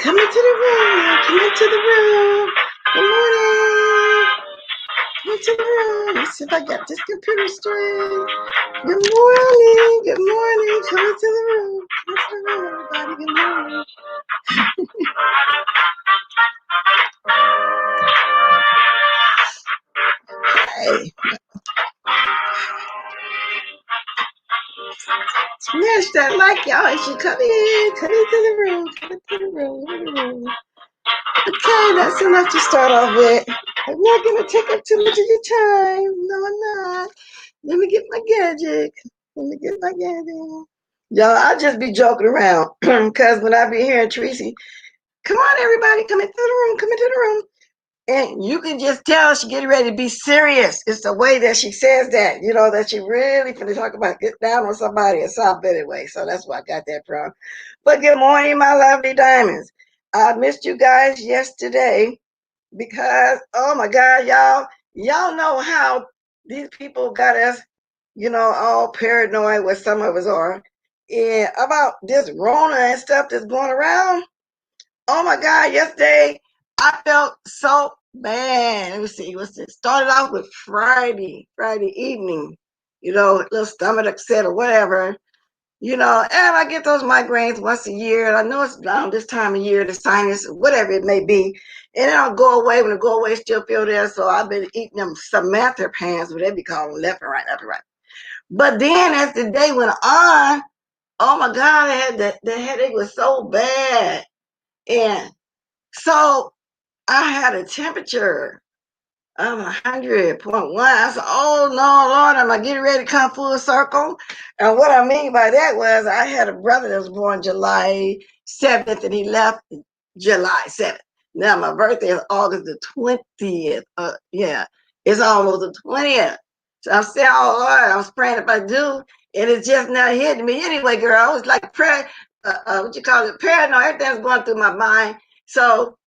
Come into the room. Come into the room. Good morning. Come into the room. Let's see if I got this computer straight. Good morning. Good morning. Come into the room. Come into the room, everybody. Good morning. Hey, smash that like, y'all. As you come in, come into the room. Come into the room. Okay, that's enough to start off with. I'm not going to take up too much of your time. No, I'm not. Let me get my gadget. Let me get my gadget. Y'all, I'll just be joking around because when I be hearing Tracy, come on, everybody, come into the room, come into the room. And you can just tell she getting ready to be serious. It's the way that she says that, that she really finna talk about get down on somebody or something anyway. So that's where I got that from. But good morning, my lovely diamonds. I missed you guys yesterday because, oh my God, y'all know how these people got us, all paranoid, what some of us are, and about this Rona and stuff that's going around. Oh my God, yesterday I felt so bad. Let me see, it started off with Friday evening, little stomach upset or whatever, and I get those migraines once a year, and I know it's around this time of year, the sinus, whatever it may be, and then I'll go away. When it go away, still feel there. So I've been eating them Samantha pans, what they be calling left and right, left and right. But then as the day went on, oh my God, I had the headache was so bad, and so I had a temperature of 100.1. I said, oh no, Lord, am I getting ready to come full circle? And what I mean by that was I had a brother that was born July 7th and he left July 7th. Now my birthday is August the 20th. Yeah, it's almost the 20th. So I'm saying, oh Lord, I was praying if I do, and it's just not hitting me. Anyway, girl, I was like prayer, what you call it, paranoid. Everything's going through my mind. So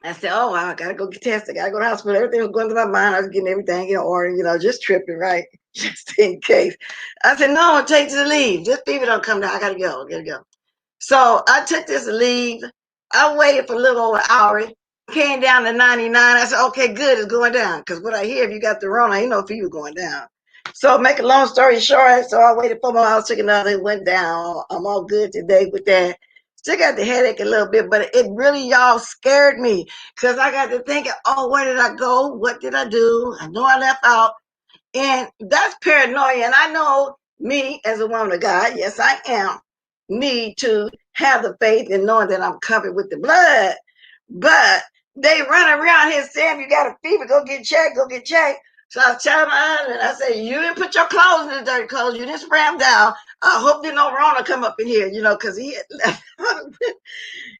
I said, oh, wow, I got to go get tested. I got to go to the hospital. Everything was going through my mind. I was getting everything in order, just tripping, right? Just in case. I said, no, take the leave. This fever don't come down. I got to go. I got to go. So I took this leave. I waited for a little over an hour. Came down to 99. I said, okay, good. It's going down. Because what I hear, if you got the Rona, I ain't no fever going down. So make a long story short, so I waited 4 more hours, took another, it went down. I'm all good today with that. Still got the headache a little bit, but it really, y'all, scared me because I got to thinking, oh, where did I go? What did I do? I know I left out. And that's paranoia. And I know me as a woman of God, yes, I am, need to have the faith and knowing that I'm covered with the blood. But they run around here saying, you got a fever, go get checked, go get checked. So I was telling my husband, I said, you didn't put your clothes in the dirty clothes. You didn't spray them down. I hope there's no Rona come up in here, because he had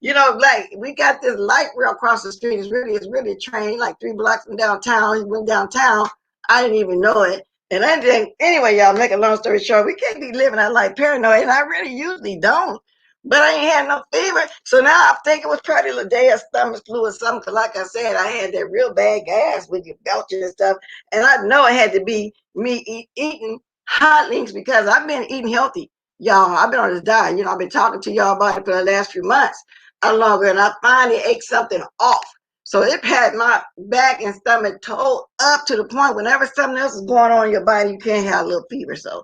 like we got this light rail across the street. It's really a train, like 3 blocks from downtown. He went downtown. I didn't even know it. And I didn't, anyway, y'all, make a long story short, we can't be living our life paranoid, and I really usually don't. But I ain't had no fever. So now I think it was probably a day of stomach flu or something. Because like I said, I had that real bad gas with your belching and stuff. And I know it had to be me eating hot links because I've been eating healthy. Y'all, I've been on this diet. I've been talking to y'all about it for the last few months. Longer, and I finally ate something off. So it had my back and stomach told up to the point whenever something else is going on in your body, you can't have a little fever. So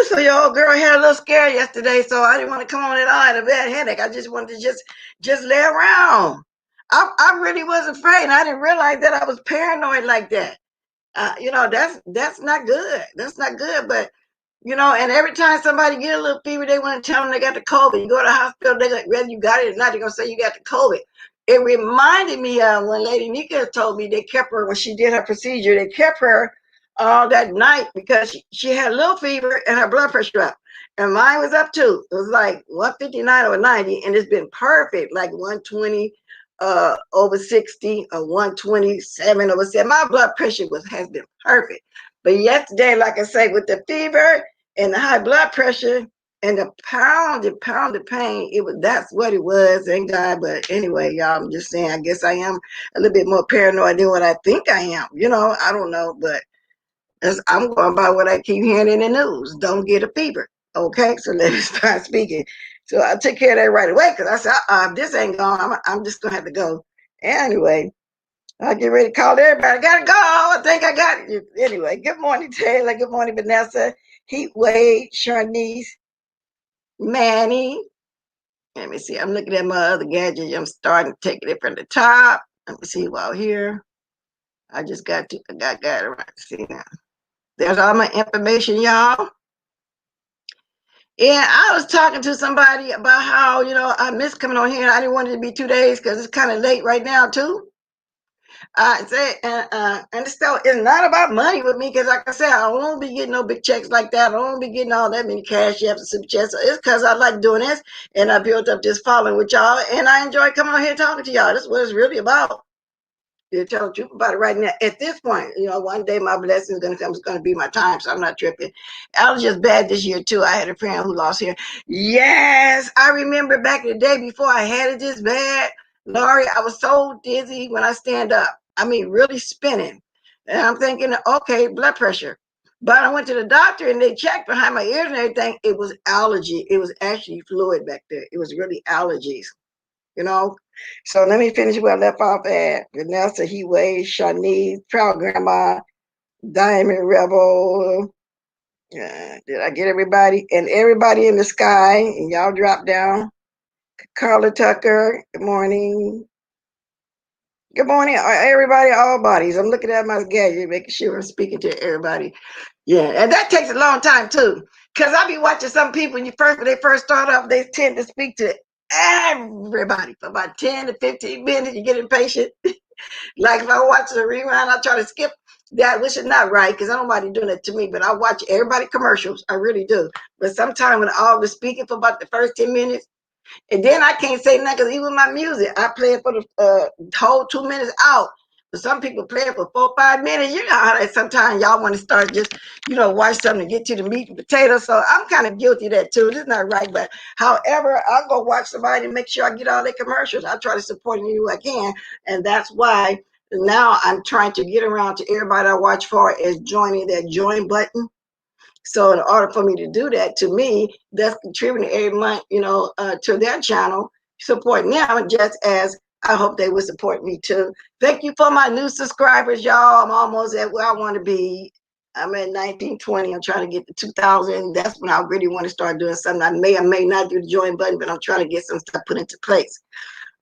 so your old girl had a little scare yesterday, so I didn't want to come on at all. I had a bad headache. I just wanted to just lay around. I really was afraid. I didn't realize that I was paranoid like that. That's not good. That's not good. But and every time somebody get a little fever, they want to tell them they got the COVID. You go to the hospital, whether you got it or not, they're gonna say you got the COVID. It reminded me of when Lady Nika told me they kept her when she did her procedure. They kept her all that night because she had a little fever and her blood pressure up. And mine was up too. It was like 159 over 90, and it's been perfect, like 120 over 60 or 127 over 7. My blood pressure has been perfect. But yesterday, like I say, with the fever and the high blood pressure and the pounded pain, that's what it was, thank God. But anyway, y'all, I'm just saying, I guess I am a little bit more paranoid than what I think I am. I don't know, but I'm going by what I keep hearing in the news. Don't get a fever. Okay, so let me start speaking. So I took care of that right away because I said, this ain't going. I'm just going to have to go. Anyway, I get ready to call everybody. I got to go. I think I got you. Anyway, good morning, Taylor. Good morning, Vanessa. Heat Wade, Sharnice, Manny. Let me see. I'm looking at my other gadgets. I'm starting to take it from the top. Let me see while here. I just got to, I got it right. See now. There's all my information, y'all. And I was talking to somebody about how, I miss coming on here. And I didn't want it to be 2 days because it's kind of late right now, too. I say, and still, it's not about money with me because, like I said, I don't be getting no big checks like that. I don't be getting all that many cash apps and super checks. So it's because I like doing this, and I built up this following with y'all, and I enjoy coming on here talking to y'all. That's what it's really about. To tell the truth about it right now. At this point, one day my blessing is going to come. It's going to be my time, so I'm not tripping. I was just bad this year, too. I had a friend who lost hair. Yes, I remember back in the day before I had it this bad, Laurie, I was so dizzy when I stand up. I mean, really spinning. And I'm thinking, okay, blood pressure. But I went to the doctor and they checked behind my ears and everything. It was allergy. It was actually fluid back there. It was really allergies, you know. So let me finish where I left off at. Vanessa, Heatwave, Shanice, Proud Grandma, Diamond Rebel. Did I get everybody? And everybody in the sky. And y'all drop down. Carla Tucker, good morning. Good morning, everybody, all bodies. I'm looking at my gadget, making sure I'm speaking to everybody. Yeah, and that takes a long time too. Because I be watching some people when they first start off, they tend to speak to everybody for about 10 to 15 minutes. You get impatient. Like if I watch the rerun, I try to skip that, which is not right because I don't want nobody doing it to me, but I watch everybody commercials. I really do. But sometimes when I was speaking for about the first 10 minutes, and then I can't say nothing because even my music, I play it for the whole 2 minutes out. But some people play it for 4 or 5 minutes. You know how that sometimes y'all want to start just, watch something to get to the meat and potatoes. So I'm kind of guilty of that too. This is not right. But however, I'll go watch somebody and make sure I get all their commercials. I try to support any way I can. And that's why now I'm trying to get around to everybody I watch for is joining that join button. So in order for me to do that, to me, that's contributing every month, to their channel, supporting them just as I hope they would support me too. Thank you for my new subscribers, y'all. I'm almost at where I want to be. I'm at 1920. I'm trying to get to 2,000. That's when I really want to start doing something. I may or may not do the join button, but I'm trying to get some stuff put into place.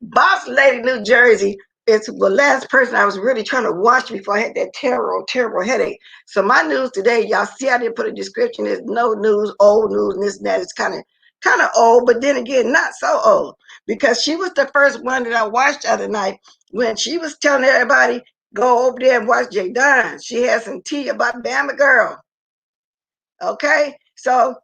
Boss Lady, New Jersey. It's the last person I was really trying to watch before I had that terrible, terrible headache. So my news today, y'all see I didn't put a description. There's no news, old news, and this and that. It's kind of old, but then again, not so old. Because she was the first one that I watched the other night when she was telling everybody, go over there and watch Jay Dunn. She had some tea about Bama Girl. Okay? So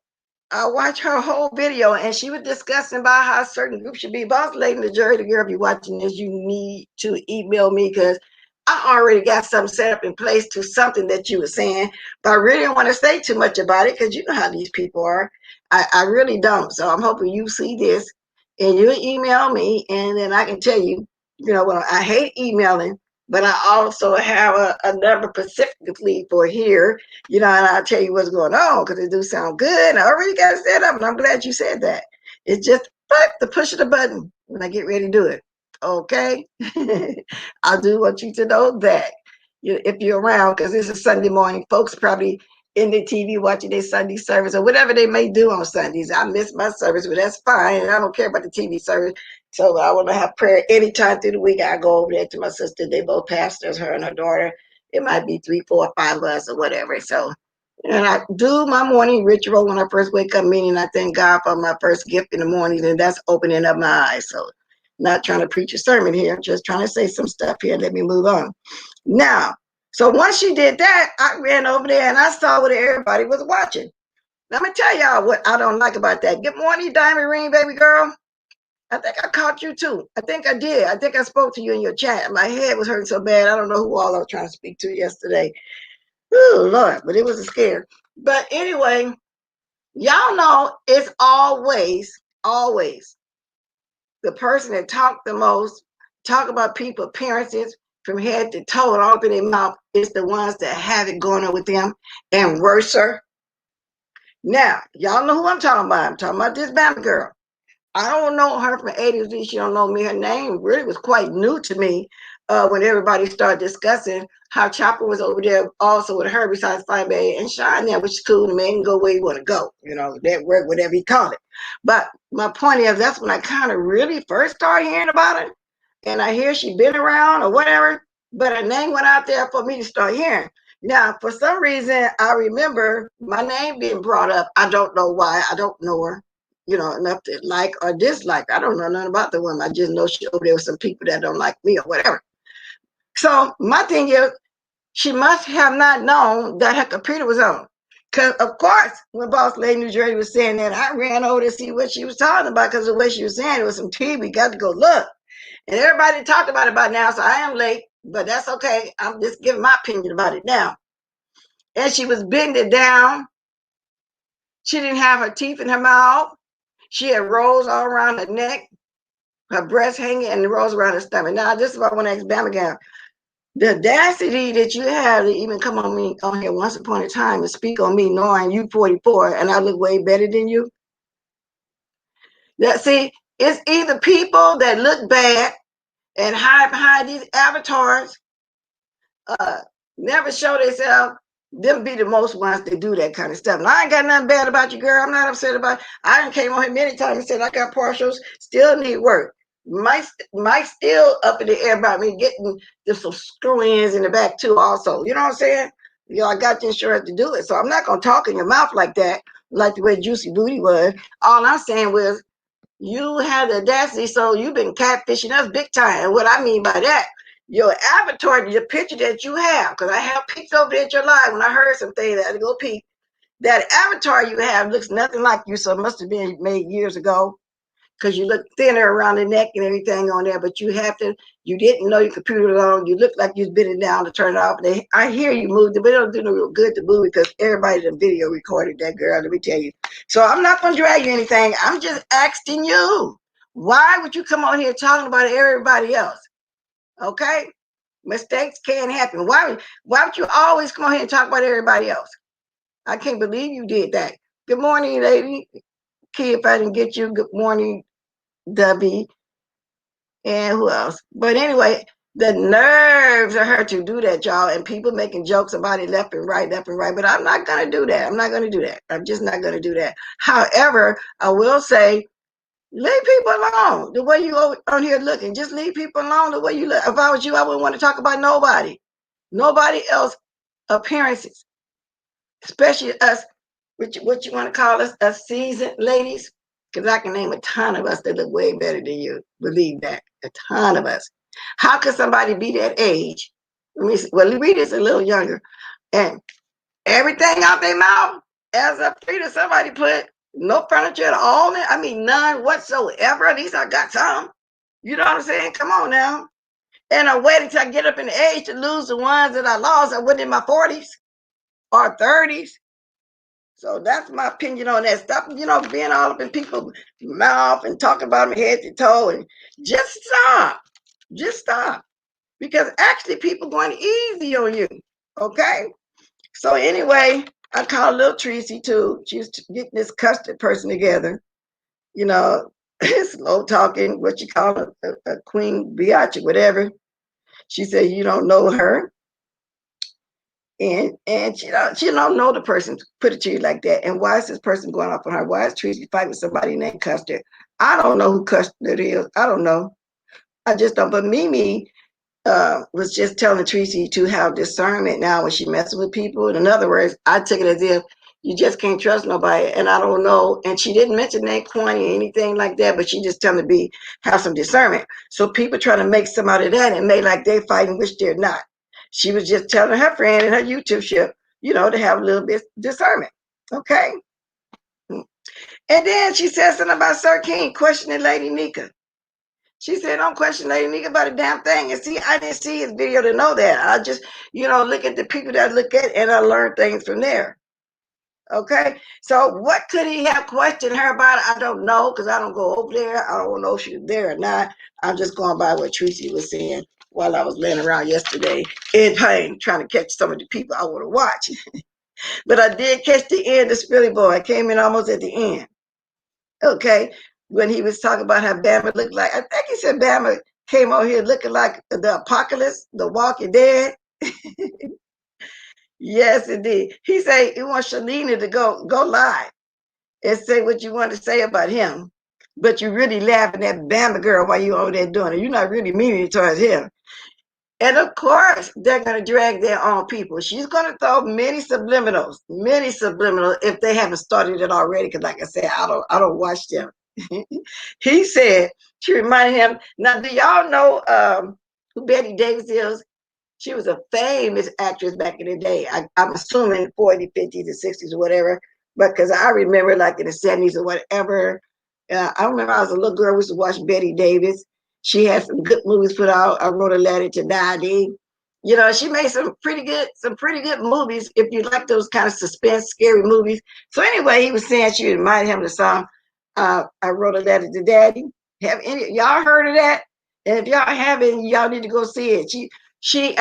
I watched her whole video and she was discussing about how certain groups should be. Boss Lady, the jury, the girl, if you're watching this, you need to email me because I already got something set up in place to something that you were saying, but I really don't want to say too much about it because you know how these people are. I really don't. So I'm hoping you see this and you email me and then I can tell you, when I hate emailing, but I also have a number specifically for here, and I'll tell you what's going on because it do sound good. I already got it set up, and I'm glad you said that. It's just the push of the button when I get ready to do it. Okay? I do want you to know that if you're around, because this is Sunday morning, folks probably in the TV watching their Sunday service or whatever they may do on Sundays. I miss my service, but that's fine. And I don't care about the TV service. So I want to have prayer anytime through the week. I go over there to my sister. They both pastors, her and her daughter. It might be 3, 4, 5 of us or whatever. So, and I do my morning ritual when I first wake up, meaning I thank God for my first gift in the morning, and that's opening up my eyes. So, not trying to preach a sermon here, just trying to say some stuff here. Let me move on. Now, so once she did that, I ran over there and I saw what everybody was watching. Now, I'm going to tell y'all what I don't like about that. Good morning, Diamond Ring, baby girl. I think I caught you too. I think I did. I think I spoke to you in your chat. My head was hurting so bad. I don't know who all I was trying to speak to yesterday. Oh, Lord, but it was a scare. But anyway, y'all know it's always the person that talk the most, talk about people appearances from head to toe and open their mouth is the ones that have it going on with them and worser. Now, y'all know who I'm talking about. I'm talking about this Bama girl. I don't know her from A to Z. She don't know me. Her name really was quite new to me when everybody started discussing how Chopper was over there also with her besides Fire Bay and Shine there, which is cool. The man can go where you want to go, you know, that work, whatever he called it. But my point is, that's when I kind of really first started hearing about her. And I hear she been around or whatever, but her name went out there for me to start hearing. Now, for some reason, I remember my name being brought up. I don't know why. I don't know her, you know, enough to like or dislike. I don't know nothing about the woman. I just know she over there with some people that don't like me or whatever. So my thing is, she must have not known that her computer was on. Because, of course, when Boss Lady New Jersey was saying that, I ran over to see what she was talking about because the way she was saying it was some tea. We got to go look. And everybody talked about it by now, so I am late, but that's okay. I'm just giving my opinion about it now. And she was bending down. She didn't have her teeth in her mouth. She had rolls all around her neck, her breast hanging, and the rolls around her stomach. Now, this is what I want to ask Bamagal. The audacity that you have to even come on me on here once upon a time and speak on me knowing you 44 and I look way better than you. That see, it's either people that look bad and hide behind these avatars, never show themselves. Them be the most ones that do that kind of stuff. And I ain't got nothing bad about you, girl. I'm not upset about it. I done came on here many times and said I got partials, still need work. Might still up in the air about me getting some screw-ins in the back too also. You know what I'm saying? You know, I got the insurance to do it. So I'm not going to talk in your mouth like that, like the way Juicy Booty was. All I'm saying was you had the audacity, so you've been catfishing us big time. And what I mean by that, your avatar, your picture that you have, because I have pics over there at your live when I heard some things, I had to go peek. That avatar you have looks nothing like you, so it must have been made years ago because you look thinner around the neck and everything on there, but you didn't know your computer was on. You looked like you was bending down to turn it off. I hear you moved it, but it don't do no real good to move because everybody in the video recorded that, girl, let me tell you. So I'm not going to drag you anything. I'm just asking you, why would you come on here talking about everybody else? Okay? Mistakes can happen. Why would you always come on here and talk about everybody else? I can't believe you did that. Good morning, lady. Key, if I didn't get you, good morning, Debbie. And who else? But anyway, the nerves of her to do that, y'all, and people making jokes about it left and right. But I'm not going to do that. I'm just not going to do that. However, I will say, leave people alone. The way you on here looking, just leave people alone the way you look. If I was you, I wouldn't want to talk about nobody else appearances, especially us, what you want to call us seasoned ladies, because I can name a ton of us that look way better than you. Believe that, a ton of us. How could somebody be that age? Let me see. Well, Rita's a little younger, and everything out their mouth, as a Rita, somebody put no furniture at all. I mean, none whatsoever. At least I got some. You know what I'm saying? Come on now. And I'm waiting till I get up in the age to lose the ones that I lost. I went in my 40s or 30s. So that's my opinion on that. Stop, being all up in people's mouth and talking about them head to toe, and just stop. Just stop. Because actually people going easy on you. Okay? So anyway, I called little Tracy too. She's getting this custard person together. Slow talking, what you call a queen biatch or whatever. She said, you don't know her. And she don't know the person, put it to you like that. And why is this person going off on her? Why is Tracy fighting with somebody named Custard? I don't know who Custard is. I don't know. I just don't. But Mimi was just telling Tracy to have discernment now when she messes with people. In other words, I took it as if you just can't trust nobody. And I don't know. And she didn't mention name Kwani or anything like that, but she just telling me have some discernment. So people trying to make some out of that and make like they fighting, which they're not. She was just telling her friend in her YouTube show, to have a little bit of discernment. Okay. And then she said something about Sir King questioning Lady Nika. She said, don't question Lady Nika about a damn thing. And see, I didn't see his video to know that. I just, look at the people that I look at and I learn things from there. Okay. So what could he have questioned her about? I don't know, because I don't go over there. I don't know if she was there or not. I'm just going by what Tracy was saying while I was laying around yesterday in pain, trying to catch some of the people I want to watch. But I did catch the end of Spilly Boy. I came in almost at the end. Okay. when he was talking about how Bama looked like. I think he said Bama came out here looking like the apocalypse, the Walking Dead. Yes, indeed. He said he wants Shalina to go live and say what you want to say about him, but you're really laughing at Bama girl while you over there doing it. You're not really meaning it towards him. And of course, they're going to drag their own people. She's going to throw many subliminals if they haven't started it already. Because, like I said, I don't watch them. He said she reminded him. Now, do y'all know who Betty Davis is? She was a famous actress back in the day. I'm assuming 40s, 50s, and 60s or whatever. But because I remember, like in the 70s or whatever, I remember I was a little girl. We used to watch Betty Davis. She had some good movies put out. I wrote a letter to Daddy. You know, she made some pretty good movies. If you like those kind of suspense, scary movies. So anyway, he was saying she reminded him of the song. I wrote a letter to Daddy. Have any y'all heard of that? And if y'all haven't, y'all need to go see it. She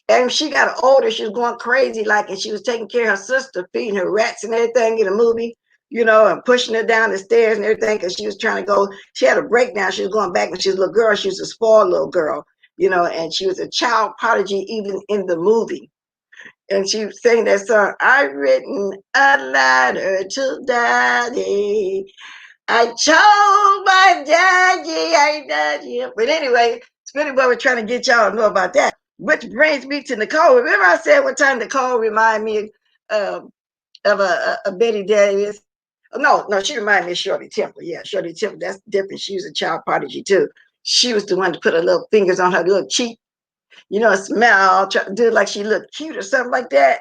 and she got older, she was going crazy, like, and she was taking care of her sister, feeding her rats and everything in the movie, you know, and pushing her down the stairs and everything because she was trying to go. She had a breakdown. She was going back when she was a little girl. She was a spoiled little girl, you know, and she was a child prodigy even in the movie. And she sang that song, I've written a letter to Daddy. I chose my daddy, I love you. But anyway, Spinning Boy was trying to get y'all to know about that. Which brings me to Nicole. Remember I said one time Nicole reminded me of a Betty Davis? No, she reminded me of Shirley Temple. Yeah, Shirley Temple, that's different. She was a child prodigy too. She was the one to put her little fingers on her little cheek, you know, smile, try to do it like she looked cute or something like that.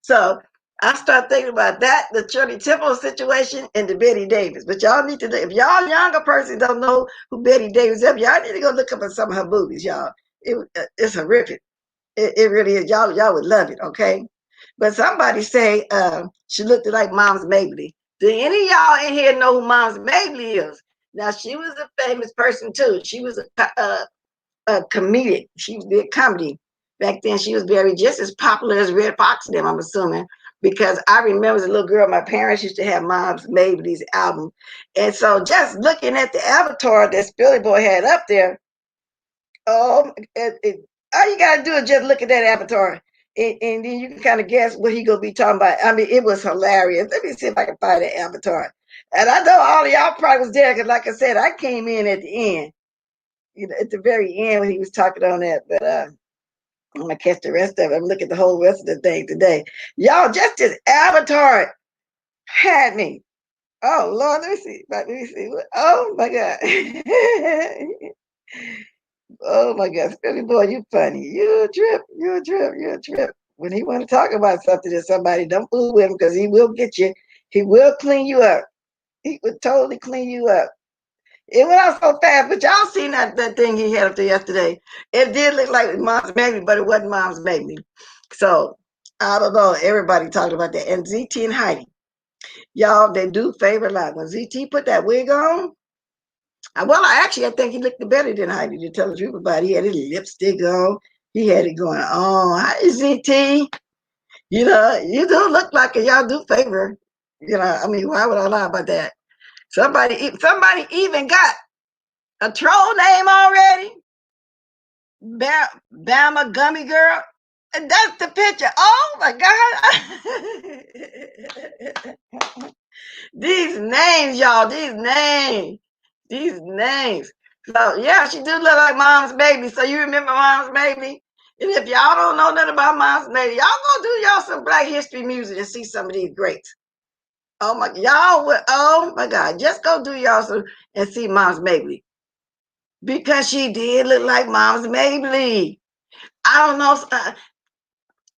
So I start thinking about that, the Shirley Temple situation, and the Betty Davis. But y'all need to, if y'all younger person don't know who Betty Davis is, y'all need to go look up at some of her movies, y'all. It's horrific. It really is. Y'all would love it, okay? But somebody say she looked like Mom's Mabley. Do any of y'all in here know who Mom's Mabley is? Now she was a famous person too. She was a comedic. She did comedy. Back then, she was very just as popular as Red Fox and them, I'm assuming, because I remember as a little girl, my parents used to have Mom's Mabley's album. And so just looking at the avatar that Spilly Boy had up there, all you got to do is just look at that avatar. And then you can kind of guess what he gonna be talking about. I mean, it was hilarious. Let me see if I can find that avatar. And I know all of y'all probably was there because, like I said, I came in at the end, you know, at the very end when he was talking on that. But I'm gonna catch the rest of it. I'm looking at the whole rest of the thing today. Y'all, just this avatar had me. Oh Lord, let me see. Let me see. Oh my God. Oh my God, Billy Boy, you funny. You a trip. You a trip. You a trip. When he want to talk about something to somebody, don't fool with him because he will get you. He will clean you up. He would totally clean you up. It went out so fast, but y'all seen that thing he had up there yesterday. It did look like Mom's Baby, but it wasn't Mom's Baby. So I don't know. Everybody talked about that. And ZT and Heidi, y'all, they do favor a lot. When ZT put that wig on, I think he looked better than Heidi, to tell the truth about it. He had his lipstick on. He had it going on. Hi, ZT. You know, you do look like it. Y'all do favor. You know, I mean, why would I lie about that? Somebody even got a troll name already. Bama Gummy Girl. And that's the picture. Oh my God. These names, y'all. These names. So yeah, she do look like Mom's Baby. So you remember Mom's Baby? And if y'all don't know nothing about Mom's Baby, y'all go do y'all some Black History music and see some of these greats. Oh my, y'all would. Oh my God, just go do y'all some and see Mom's Baby because she did look like Mom's Baby. I don't know.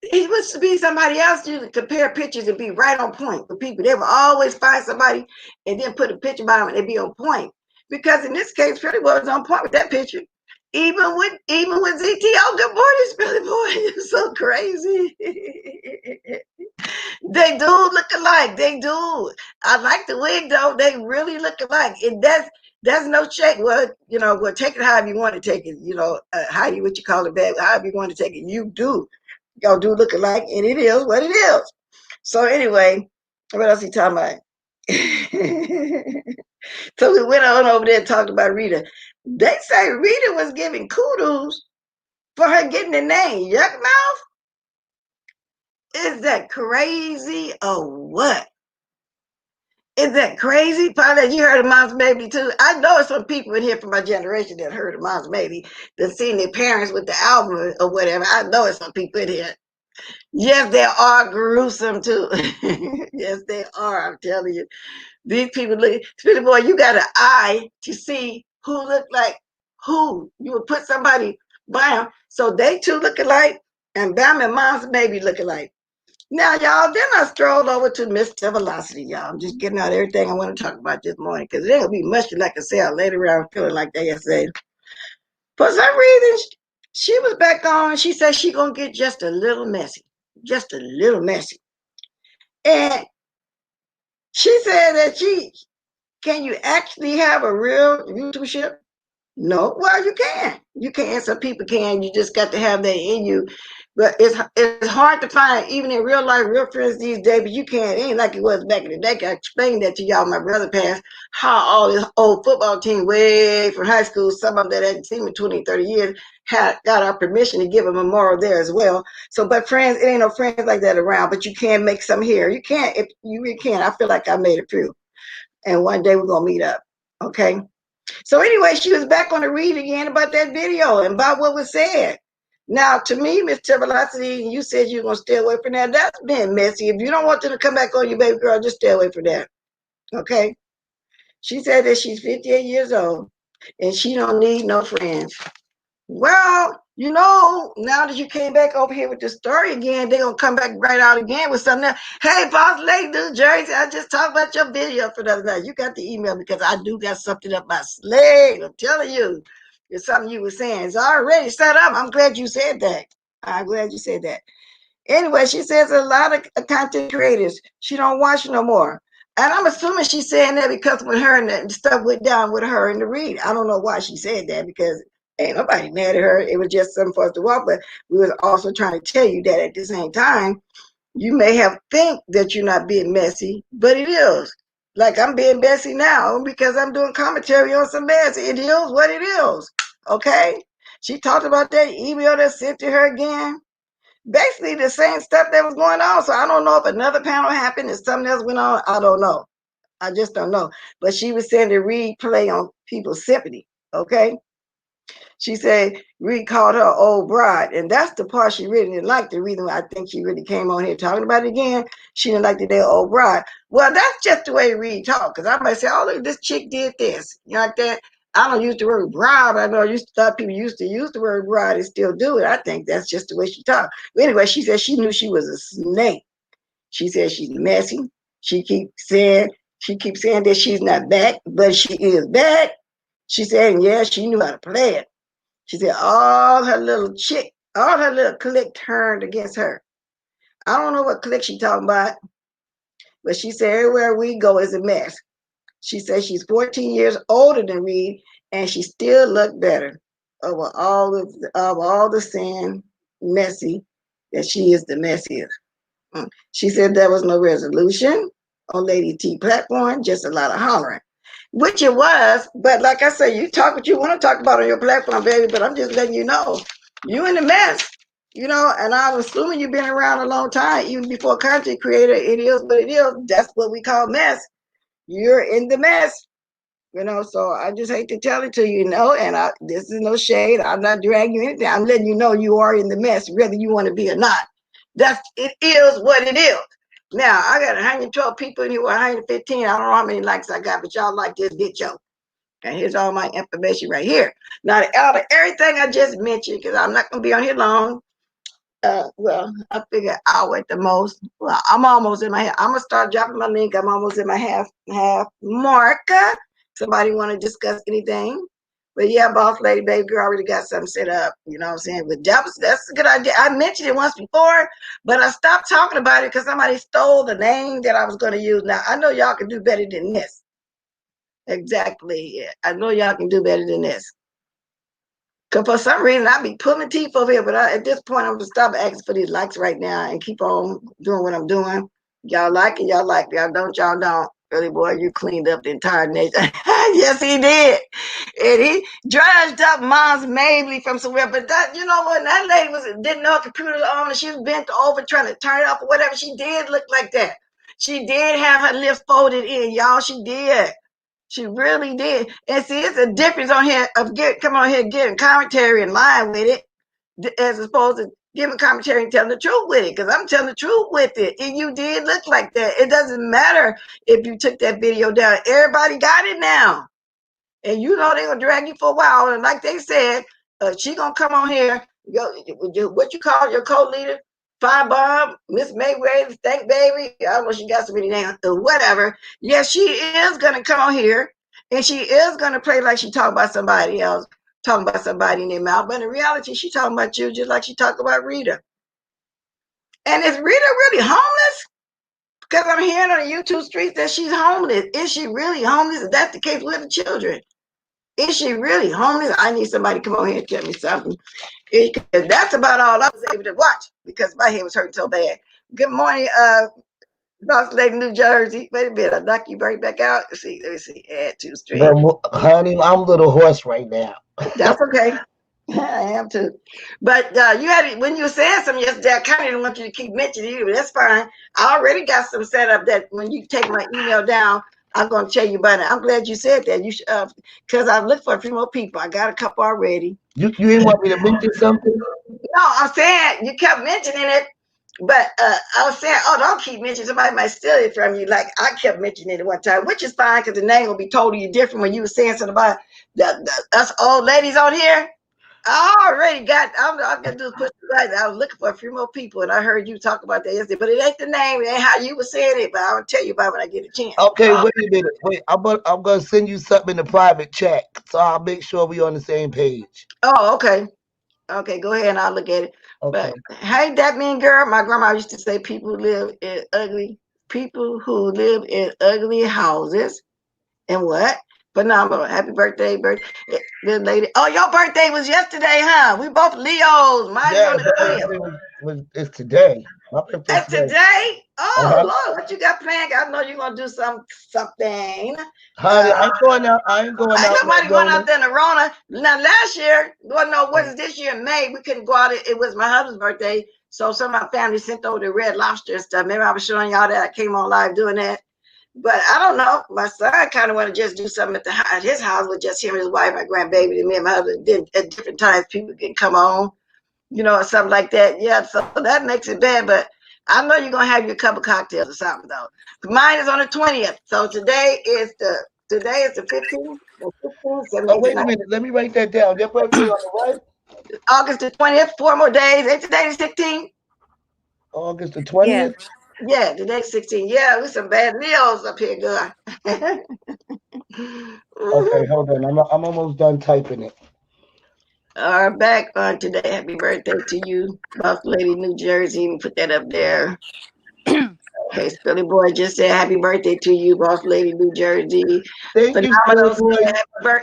It was to be somebody else. You compare pictures and be right on point with people. They will always find somebody and then put a picture by them and they be on point. Because in this case, Pretty Boy was on point with that picture. Even with ZTO, good morning, Billy Boy. You're so crazy. They do look alike. They do. I like the wig though. They really look alike. And that's no shake. Well, you know, well, take it however you want to take it. You know, how you what you call it back, however you want to take it. You do. Y'all do look alike, and it is what it is. So anyway, what else he talking about? So we went on over there and talked about Rita. They say Rita was giving kudos for her getting the name Yuck Mouth. Is that crazy or what? Is that crazy? Probably you heard of Mom's Baby too. I know some people in here from my generation that heard of Mom's Baby, that seen their parents with the album or whatever. I know it's some people in here. Yes, they are gruesome too. Yes, they are. I'm telling you. These people look, Speedy Boy, you got an eye to see who look like who. You would put somebody by them. So they two look alike, and Bam and Mom's Baby look alike. Now, y'all, then I strolled over to Mr. Velocity, y'all. I'm just getting out everything I want to talk about this morning because it ain't gonna be much like I said. Later around feeling like that yesterday. For some reason, she was back on. She said she gonna get just a little messy. Just a little messy. And she said that can you actually have a real YouTubership? No, well, you can. You can. Some people can. You just got to have that in you. But it's hard to find, even in real life, real friends these days. But you can't. It ain't like it was back in the day. I explained that to y'all. My brother passed. How all this old football team, way from high school, some of them that hadn't seen me 20, 30 years, had got our permission to give a memorial there as well. So, but friends, it ain't no friends like that around. But you can make some here. You can't. If you really can. I feel like I made a few. And one day we're gonna meet up. Okay. So anyway, she was back on the read again about that video and about what was said. Now, to me, Mr. Velocity, you said you're going to stay away from that. That's been messy. If you don't want them to come back on you, baby girl, just stay away from that. Okay? She said that she's 58 years old and she don't need no friends. Well, now that you came back over here with the story again, they're going to come back right out again with something else. Hey, Boss Lady New Jersey, I just talked about your video for the other night. You got the email because I do got something up my sleeve. I'm telling you. It's something you were saying. It's already set up. I'm glad you said that. I'm glad you said that. Anyway, she says a lot of content creators, she don't watch no more. And I'm assuming she's saying that because when her and the stuff went down with her in the read. I don't know why she said that because ain't nobody mad at her. It was just something for us to walk. But we was also trying to tell you that at the same time, you may have think that you're not being messy, but it is. Like I'm being messy now because I'm doing commentary on some mess. It is what it is. Okay? She talked about that email that sent to her again. Basically the same stuff that was going on. So I don't know if another panel happened and something else went on. I don't know. I just don't know. But she was saying to replay on people's sympathy. Okay? She said Reed called her old bride, and that's the part she really didn't like. The reason why I think she really came on here talking about it again, she didn't like the day old bride. Well, that's just the way Reed talked, because I might say, oh, look, this chick did this. You know, like that. I don't use the word bride, but I know I used to thought people used to use the word bride and still do it. I think that's just the way she talked. But anyway, she said she knew she was a snake. She said she's messy. She keeps saying that she's not back, but she is back. She said, yeah, she knew how to play it. She said all her little clique turned against her. I don't know what clique she talking about, but she said everywhere we go is a mess. She said she's 14 years older than Reed, and she still looked better over all the sin messy that she is the messiest. She said there was no resolution on Lady T platform, just a lot of hollering. Which it was, but like I said, you talk what you want to talk about on your platform, baby, but I'm just letting you know, you in the mess, and I'm assuming you've been around a long time, even before content creator, it is what it is. That's what we call mess. You're in the mess, so I just hate to tell it to you, and this is no shade. I'm not dragging you anything. I'm letting you know you are in the mess, whether you want to be or not. It is what it is. Now, I got 112 people in here, 115. I don't know how many likes I got, but y'all like this video. And here's all my information right here. Now, out of everything I just mentioned, because I'm not going to be on here long, well, I figure an hour at the most. Well, I'm almost in my half. I'm going to start dropping my link. I'm almost in my half mark. Somebody want to discuss anything? But yeah, boss lady, baby girl already got something set up. You know what I'm saying? But that's a good idea. I mentioned it once before, but I stopped talking about it because somebody stole the name that I was going to use. Now, I know y'all can do better than this. Exactly. Yeah. I know y'all can do better than this. Because for some reason, I be pulling teeth over here, but at this point, I'm going to stop asking for these likes right now and keep on doing what I'm doing. Y'all like it, y'all like it. Y'all don't, y'all don't. Philly boy, you cleaned up the entire nation. Yes, he did. And he dredged up Mom's Mabley from somewhere. But that, you know what? That lady didn't know her computer was on, and she was bent over trying to turn it up or whatever. She did look like that. She did have her lips folded in, y'all. She did. She really did. And see, it's a difference on here of come on here getting commentary and lying with it, as opposed to giving commentary and telling the truth with it. Because I'm telling the truth with it. And you did look like that. It doesn't matter if you took that video down. Everybody got it now. And you know they're gonna drag you for a while. And like they said, she gonna come on here. What you call your co-leader? Firebomb, Miss Mayweather, Stank Baby. I don't know, she got so many names or whatever. Yes, she is gonna come on here and she is gonna play like she talking about somebody else, talking about somebody in their mouth. But in reality, she talking about you just like she talked about Rita. And is Rita really homeless? Because I'm hearing on the YouTube streets that she's homeless. Is she really homeless? If that's the case with the children. Is she really homeless? I need somebody to come on here and tell me something. That's about all I was able to watch because my head was hurting so bad. Good morning, Boss Lady, New Jersey. Wait a minute, I'll knock you right back out. Let me see. Add to stream. Honey, I'm a little hoarse right now. That's okay. I am too. But you had when you were saying something yesterday, I kind of didn't want you to keep mentioning you, but that's fine. I already got some set up that when you take my email down, I'm going to tell you about it. I'm glad you said that. You should, because I looked for a few more people. I got a couple already. You didn't want me to mention something? No, I'm saying you kept mentioning it, but I was saying, oh, don't keep mentioning. Somebody might steal it from you. Like I kept mentioning it at one time, which is fine because the name will be totally different when you were saying something about us old ladies on here. I already got. I'm gonna do is push the right. I was looking for a few more people, and I heard you talk about that yesterday. But it ain't the name. It ain't how you were saying it. But I'll tell you about it when I get a chance. Okay, wait a minute. Wait, I'm gonna send you something in the private chat, so I'll make sure we're on the same page. Oh, okay. Okay, go ahead and I'll look at it. Okay. But hey, that mean girl. My grandma used to say people who live in ugly houses, and what? Phenomenal. Happy birthday, good lady. Oh, your birthday was yesterday, huh? We both Leos. It's today. That's today? Oh, Lord, what you got planned? I know you're going to do something. Honey, I ain't going out. I ain't going out. Ain't nobody going out there in the Rona. Now, last year, well, no, what is this year in May? We couldn't go out. It was my husband's birthday. So some of my family sent over the Red Lobster and stuff. Maybe I was showing y'all that. I came on live doing that. But I don't know. My son kind of want to just do something at his house with just him and his wife, my grandbaby, and me and my husband. Then at different times, people can come on, or something like that. Yeah, so that makes it bad. But I know you're going to have your cup of cocktails or something, though. Mine is on the 20th. So today is the 15th. Oh, wait a minute. Let me write that down. Your birthday on the what? August the 20th. 4 more days. Ain't today the 16th? August the 20th? Yeah, today's 16. Yeah, we some bad Leos up here, girl. Okay, hold on. I'm almost done typing it. All right, back on today. Happy birthday to you, Boss Lady, New Jersey. We put that up there. Okay, Spilly Boy just said happy birthday to you, Boss Lady, New Jersey. Thank you,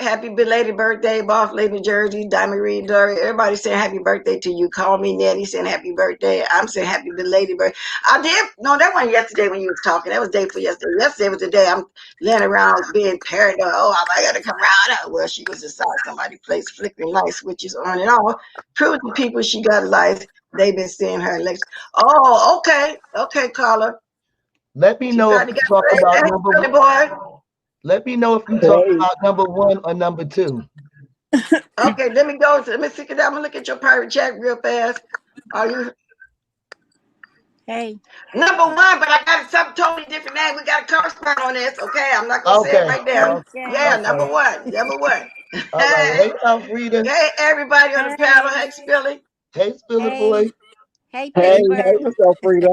happy belated birthday, Boss Lady, New Jersey. Diamond Reed, Dory. Everybody saying happy birthday to you. Call me Nettie saying happy birthday. I'm saying happy belated birthday. I did. No, that wasn't yesterday when you was talking. That was day for yesterday. Yesterday was the day I'm laying around being paranoid. Oh, I got to come around. Well, she was inside somebody place flickering light switches on and off. Prove to people she got life. They've been seeing her election. Oh, okay. Okay, caller. Let me know if you talk about number one. Let me know if you talk about number one or number two. Okay, let me go. Let me see. I'm gonna look at your private chat real fast. Are you? Hey. Number one, but I got something totally different name. We got a correspondent on this. Okay, I'm not gonna say it right there. Okay. Yeah, number one. Number one. All right. Hey, Frida. Hey, everybody on the panel. Hey, Spilly. Hey, Spilly boy. Hey, Pittsburgh. Hey, what's up, Frida?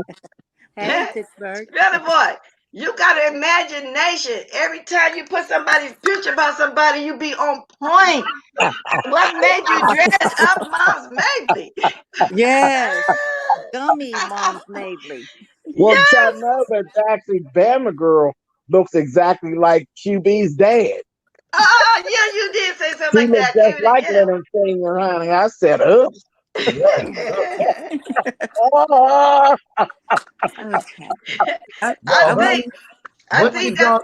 Hey, Pittsburgh. Spilly boy. You got an imagination. Every time you put somebody's picture about somebody, you be on point. What made you dress up Mom's Mabley? Yes. Gummy Mom's Mabley. Well, y'all know that actually Bama Girl looks exactly like QB's dad. Oh, yeah, you did say something he like that. Just like Leonard Senior, honey. I said, oops. Okay. I What think did y'all?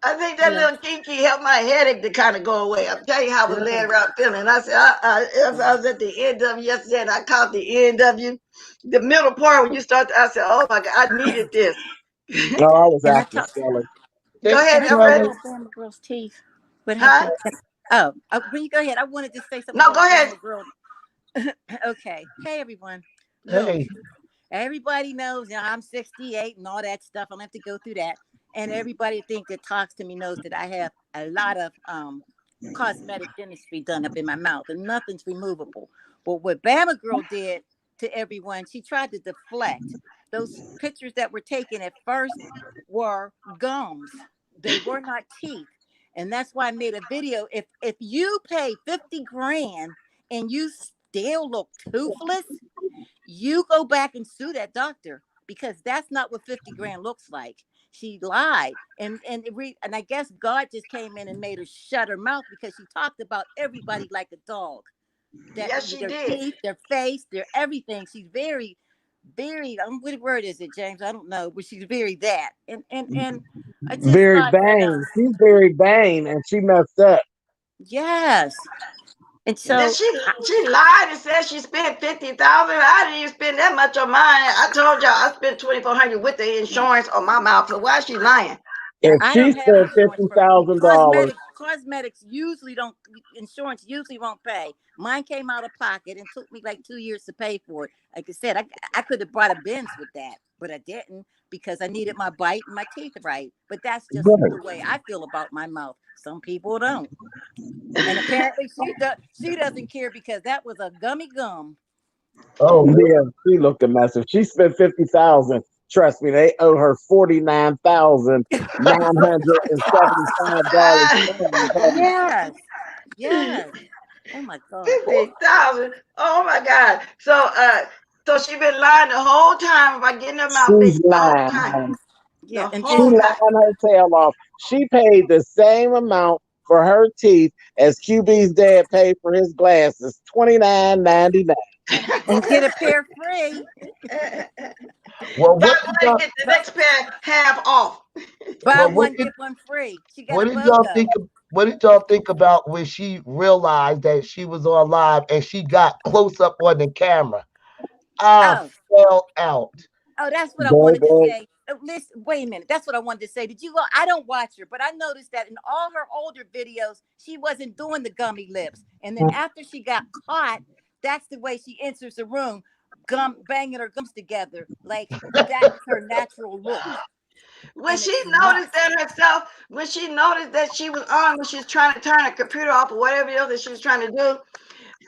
that little Kiki helped my headache to kind of go away. I'm telling you how I was laying around feeling. I said, I was at the NW yesterday and I caught the NW. The middle part when you start, I said, oh my God, I needed this. No, I was And I acting talked. silly. Go ahead, And I talked Alfred. about Bama Girl's teeth. What Huh? happened? Oh, when you go ahead, I wanted to say something No, go about ahead. Bama Girl. Okay. Hey, everyone. Look, Hey, everybody knows, I'm 68 and all that stuff. I don't have to go through that. And everybody I think that talks to me knows that I have a lot of cosmetic dentistry done up in my mouth, and nothing's removable. But what Bama Girl did to everyone, she tried to deflect. Those pictures that were taken at first were gums. They were not teeth. And that's why I made a video. If you pay 50 grand and you still look toothless, you go back and sue that doctor, because that's not what 50 grand looks like. She lied, and I guess God just came in and made her shut her mouth, because she talked about everybody like a dog. That Yes, she their did. teeth, their face, their everything. She's very, very. What word is it, James? I don't know, but she's very that. And I just Very thought that vain. She's very vain, and she messed up. yes. And Then so she lied and said she spent 50,000. I didn't even spend that much on mine. I told y'all I spent 2,400 with the insurance on my mouth. So why is she lying? If I she don't have spent insurance for $50,000, cosmetics usually don't, insurance usually won't pay. Mine came out of pocket and took me like 2 years to pay for it. Like I said, I could have bought a Benz with that, but I didn't, because I needed my bite and my teeth right. But that's just right. the way I feel about my mouth. Some people don't. And apparently she doesn't care, because that was a gummy gum. oh, Yeah, she looked a mess. If she spent 50,000, trust me, they owe her $49,975. Yes. Yes. Oh my God. 50,000. Oh my God. So she been lying the whole time about getting her mouth She's fixed the whole lying. time. Yeah. The And She whole then time. lying her tail off. She paid the same amount for her teeth as QB's dad paid for his glasses, $29.99. and get a pair free. well, Buy what did one, y'all? get the next pair half off. Buy Well, one, get one free. She got what a did y'all BOGO. think? What did y'all think about when she realized that she was on live and she got close up on the camera? I Oh, fell out. that's what I wanted to Baby, say. Listen, wait a minute. That's what I wanted to say. Did you go? I don't watch her, but I noticed that in all her older videos, she wasn't doing the gummy lips. And then after she got caught, that's the way she enters the room, banging her gums together. Like that's her natural look. When And she it's noticed not. that herself, when she noticed that she was on, when she was trying to turn her computer off or whatever else that she was trying to do,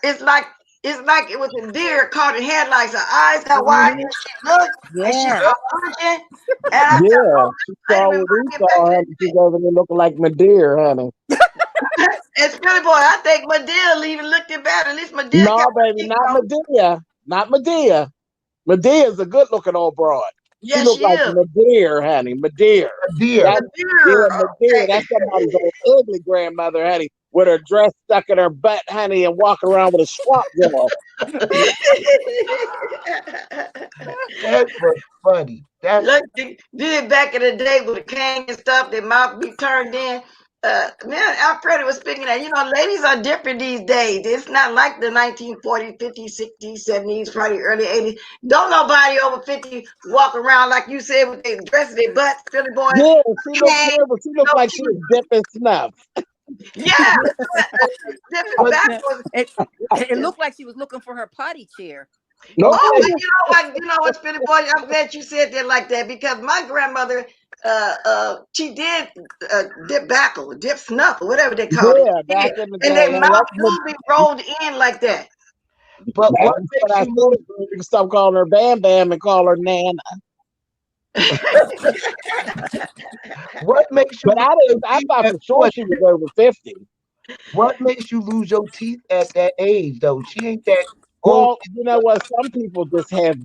it's like it was a deer caught in headlights. Her eyes got wide and she looked and she Yeah. saw punching. And I said, yeah, oh, she wait a saw minute, what when we I get back saw, to honey. She's over there looking like Madeira, honey. it's Billy Boy. I think Medea even looked it better. At least Medea No, got her baby, teeth not on. Medea. Not Medea. Medea's a good looking old broad. She Yes, she looked like is. Madeira, honey. Madeira. Dear, That's Medea. Madeira. Okay. That's somebody's old ugly grandmother, honey, with her dress stuck in her butt, honey, and walking around with a swamp jaw. that was funny. That Look, did it back in the day with the cane and stuff, their mouth be turned in. Man, Alfredo was speaking that, ladies are different these days. It's not like the 1940s, 50s, 60s, 70s, probably early 80s. Don't nobody over 50 walk around like you said with their dress in their butts, Philly boy. Yeah, she looked Cane, terrible. She looked no like she teeth. was dipping snuff. Yeah, dipping what backwards. It looked like she was looking for her potty chair. No, Oh, okay. but you know what, Billy Boy? I'm glad you said that like that because my grandmother, she did dip backle, dip snuff, or whatever they called it. yeah, She back did. in the And day. their And mouth usually rolled in like that. But what that's what makes I you lose? said. You can stop calling her Bam Bam and call her Nana. What makes you But lose your I teeth thought at for sure 40? she was over 50. What makes you lose your teeth at that age, though? She ain't that old. Well, you know what? Some people just have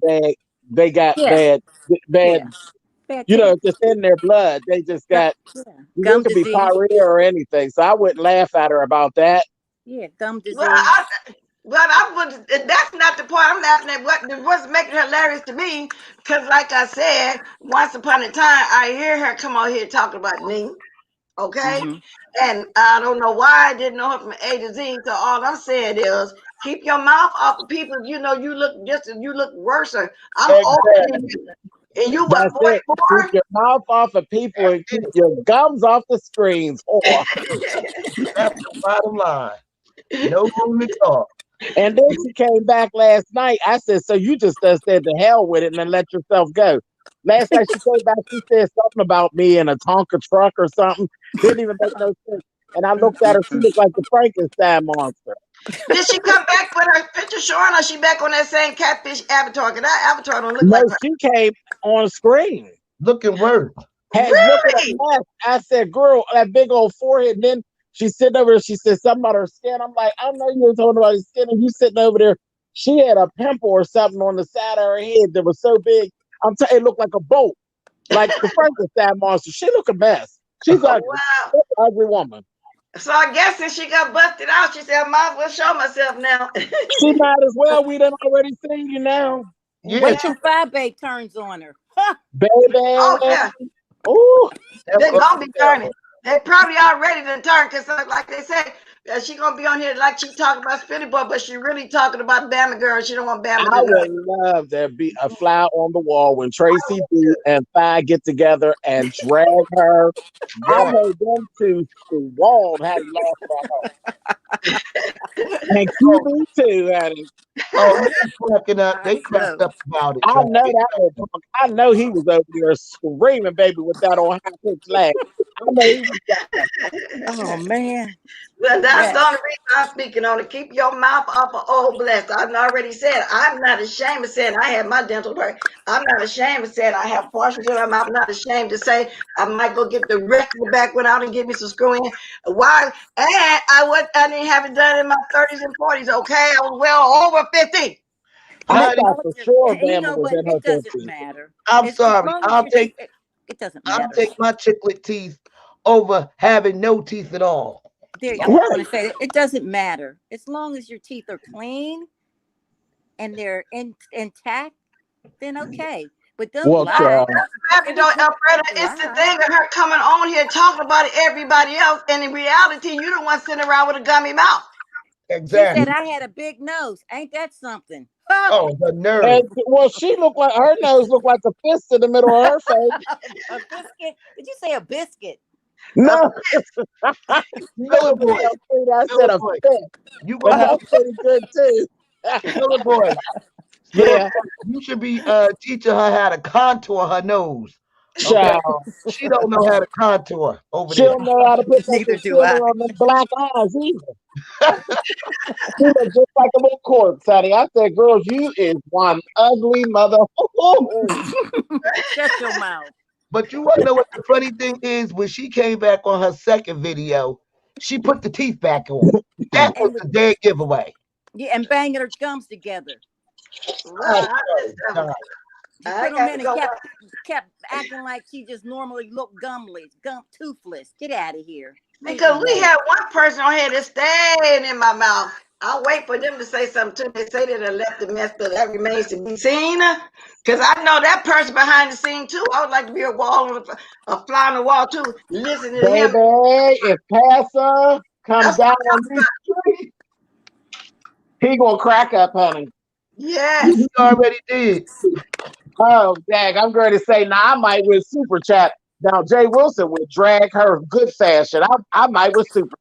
they got Yeah. bad, Yeah. Bad you know, teeth. it's just in their blood. They just Gum, got, yeah. it Gum could be disease. pyorrhea or anything. So I wouldn't laugh at her about that. Yeah. Gum Well, disease. But I was. That's not the point. I'm laughing at what's making her hilarious to me. Because, like I said, once upon a time, I hear her come out here talking about me. Okay, and I don't know why I didn't know her from A to Z. So all I'm saying is, keep your mouth off of people. You know, you look worse. I'm older than you, and you what, That's it. 44? Keep your mouth off of people and keep your gums off the screens. That's the bottom line. No room to talk. And then she came back last night. I said, so you just said the hell with it and then let yourself go. Last night she came back, she said something about me in a Tonka truck or something. Didn't even make no sense. And I looked at her, she looked like the Frankenstein monster. Did she come back with her picture showing, or she back on that same catfish avatar? Because that avatar don't look No, like her. she came on screen. Looking worse. Had Really? look at her mess. I said, girl, that big old forehead. And then she sitting over there, she said something about her skin. I'm like, I know you were talking about her skin, and you sitting over there. She had a pimple or something on the side of her head that was so big. I'm telling you, it looked like a boat. Like the Frankenstein monster. She look a mess. She's ugly. Wow. She's an ugly woman. So I guess since she got busted out, she said, I might as well show myself now. She might as well. We done already seen you now. Yeah, Wait till Babe turns on her. Baby. Oh, yeah. Ooh. They're going to be turning. They probably already done turned because, like they said, she going to be on here like she talking about Spinny Boy, but she really talking about Bama Girl. She don't want Bama I to know. would love there be a fly on the wall when Tracy B and Fi get together and drag her. I heard them two to wall had lost their heart. And QB too had it. Oh, they're cracking up. They cracked up about it. I know that old punk. I know he was over there screaming, baby, with that on high pitched laugh. I know he was. Oh man. Well, that's the only reason I'm speaking on it. Keep your mouth off of Old Blessed. I've already said I'm not ashamed of saying I have my dental work. I'm not ashamed of saying I have partial dental. I'm not ashamed to say I might go get the rest of the back one out and give me some screw in. Why? And I didn't have it done in my 30s and 40s. Okay, I was well over 50. I thought for sure And you Bama know was what? in her It doesn't 50s. matter. I'm As sorry. long as I'll you- take It doesn't I'll matter. take my chiclet teeth over having no teeth at all. There, I'm going to say that it doesn't matter as long as your teeth are clean and they're intact. Then okay, but don't Well, lie. Alfreda, it's the thing of her coming on here talking about everybody else, and in reality, you don't want to sit around with a gummy mouth. Exactly. She said I had a big nose. Ain't that something? Oh, the nerve. And, well, she looked like her nose looked like a fist in the middle of her face. A biscuit? Did you say a biscuit? No, Miller boy. I said a fist, You but that's pretty good too. Miller boy. Yeah, You should be teaching her how to contour her nose. child. She don't know how to contour over She there. don't know how to put that Neither do concealer I. on them black eyes either. She look just like a little corpse, honey. I said, girls, you is one ugly mother. Shut your mouth. But you want to know what the funny thing is? When she came back on her second video, she put the teeth back on. That was the dead giveaway. Yeah, and banging her gums together. Well, She put them in and kept acting like she just normally looked toothless. Get out of here. because we had one person on here that stayed in my mouth. I'll wait for them to say something too. They say that I left the mess, but that remains to be seen. Because I know that person behind the scene too. I would like to be a fly on the wall too. Listen to him. Baby, if Pastor comes down on this street, he gonna crack up, honey. Yes. You already did. Oh, dang, I'm going to say, now I might with Super Chat. Now, Jay Wilson would drag her good fashion. I might with Super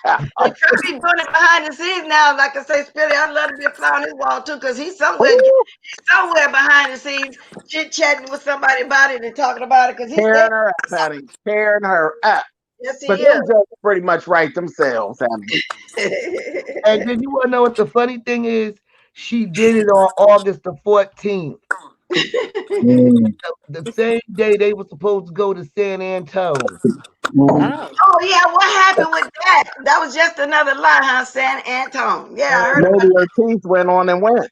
Chat. I could be doing it behind the scenes now. Like I say, Spilly, I'd love to be a fly on his wall too, because he's somewhere behind the scenes, chit-chatting with somebody about it and talking about it. Because he's tearing her up, honey. Tearing her up. Yes, he But is. them jokes pretty much write themselves, honey. And then you want to know what the funny thing is? She did it on August the 14th. The same day they were supposed to go to San Antonio. Oh, yeah, what happened with that? That was just another lie, huh, San Antone? Yeah, I heard Maybe her teeth went on and went.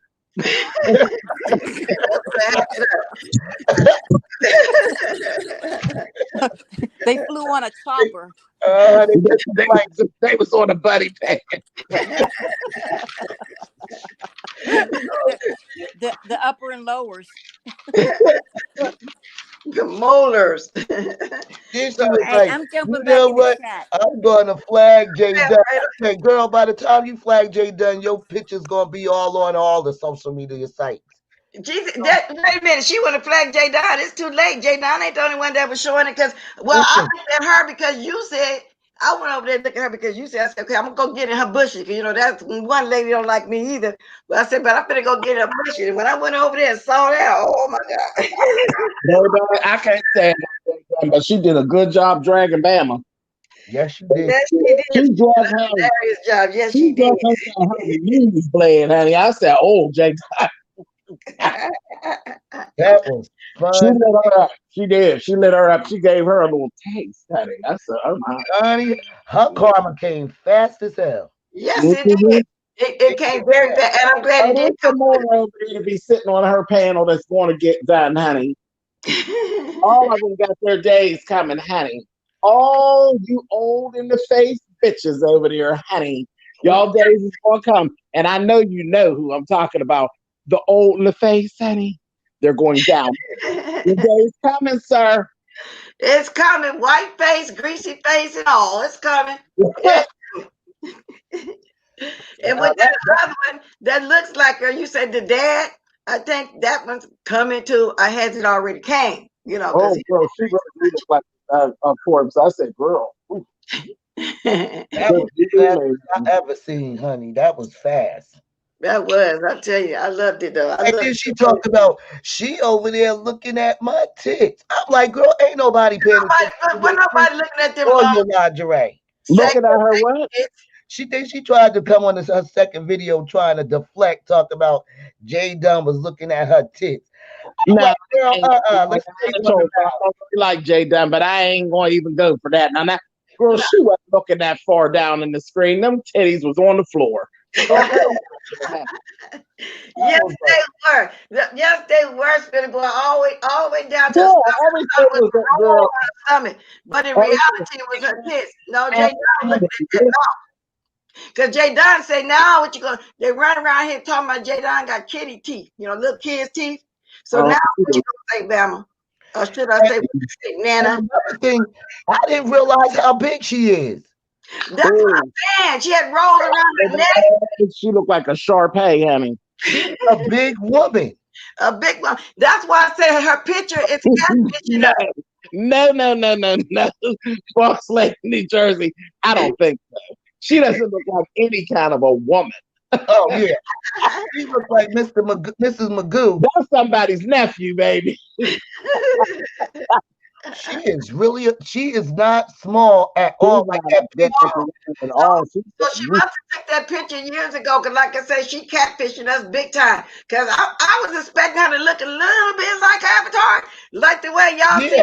They flew on a chopper. They was on a buddy pack. the upper and lowers. The molars. Then So, she was Hey, like, I'm you jumping back know in the what? chat. I'm gonna flag Jay yeah, Dunn. right. I said, girl, by the time you flag Jay Dunn, your picture's gonna be all on all the social media sites. Jesus, wait a minute. She want to flag Jay Don. It's too late. Jay Don ain't the only one that was showing it. Because, well, I looked at her because you said, I went over there to look at her because you said, I said, okay, I'm going to go get in her bushes. Because, you know, that's one lady don't like me either. But I said, but I'm going to go get in her bushes. And when I went over there and saw that, oh my God. No, I can't say it, but she did a good job dragging Bama. Yes, you did. Yes, she did. She She did dragged a her. hilarious job. Yes, She she did. dragged her to her knees bled, honey. I said, "Oh, Jake." That was She fun. lit her up. She did. She lit her up. She gave her a little taste, honey. I said, "Oh my." Honey, her karma came fast as hell. Yes, it Mhm. did. It came very fast. And I'm glad Oh, it did there's some more over there to be sitting on her panel that's going to get done, honey. come. All of them got their days coming, honey. All you old in the face bitches over there, honey. Y'all days is gonna come. And I know you know who I'm talking about. The old in the face, honey. They're going down. Your day's coming, sir. It's coming. White face, greasy face, and all. It's coming. It's And with that other one that looks like her, you said the dad. I think that one's coming too. I has it already came. You know, because Oh, girl, she really looked like a corpse. I said, girl. That was the fastest I ever seen, honey. That was fast. that was. I tell you, I loved it though. I And loved then she talked about she over there looking at my tits. I'm like, girl, ain't nobody paying attention to When your nobody tits looking at them or long your lingerie. Looking at her what? She thinks she tried to come on her second video trying to deflect, talk about Jay Dunn was looking at her tits. I'm No, like, girl, let's I stay told on her I don't really like Jay Dunn, but I ain't going to even go for that. Now, that girl, she wasn't looking that far down in the screen. Them titties was on the floor. Yes, they were. Yes, they were spinning boy all the way down to Yeah, the everything stomach. was that Roll girl. on her stomach. But in reality, it was her tits. No, Jay Don looked at that. No. Because Jay Don say, now what you going to, they run around here talking about Jay Don got kitty teeth, you know, little kids' teeth. So now what you going to say, Bama? Or should I say, Nana? Another thing, I didn't realize how big she is. That's what I'm saying. She had rolls around her neck. She looked like a Sharpay, honey. She's a big woman. A big one. That's why I said her picture is catfishing. No. Boss Lady, New Jersey. I don't think so. She doesn't look like any kind of a woman. Oh, yeah. She looks like Mrs. Magoo. That's somebody's nephew, baby. She is not small at all. Like that picture. At all. So she must have took that picture years ago, because like I said, she catfishing us big time. Because I was expecting her to look a little bit like Avatar, like the way y'all see.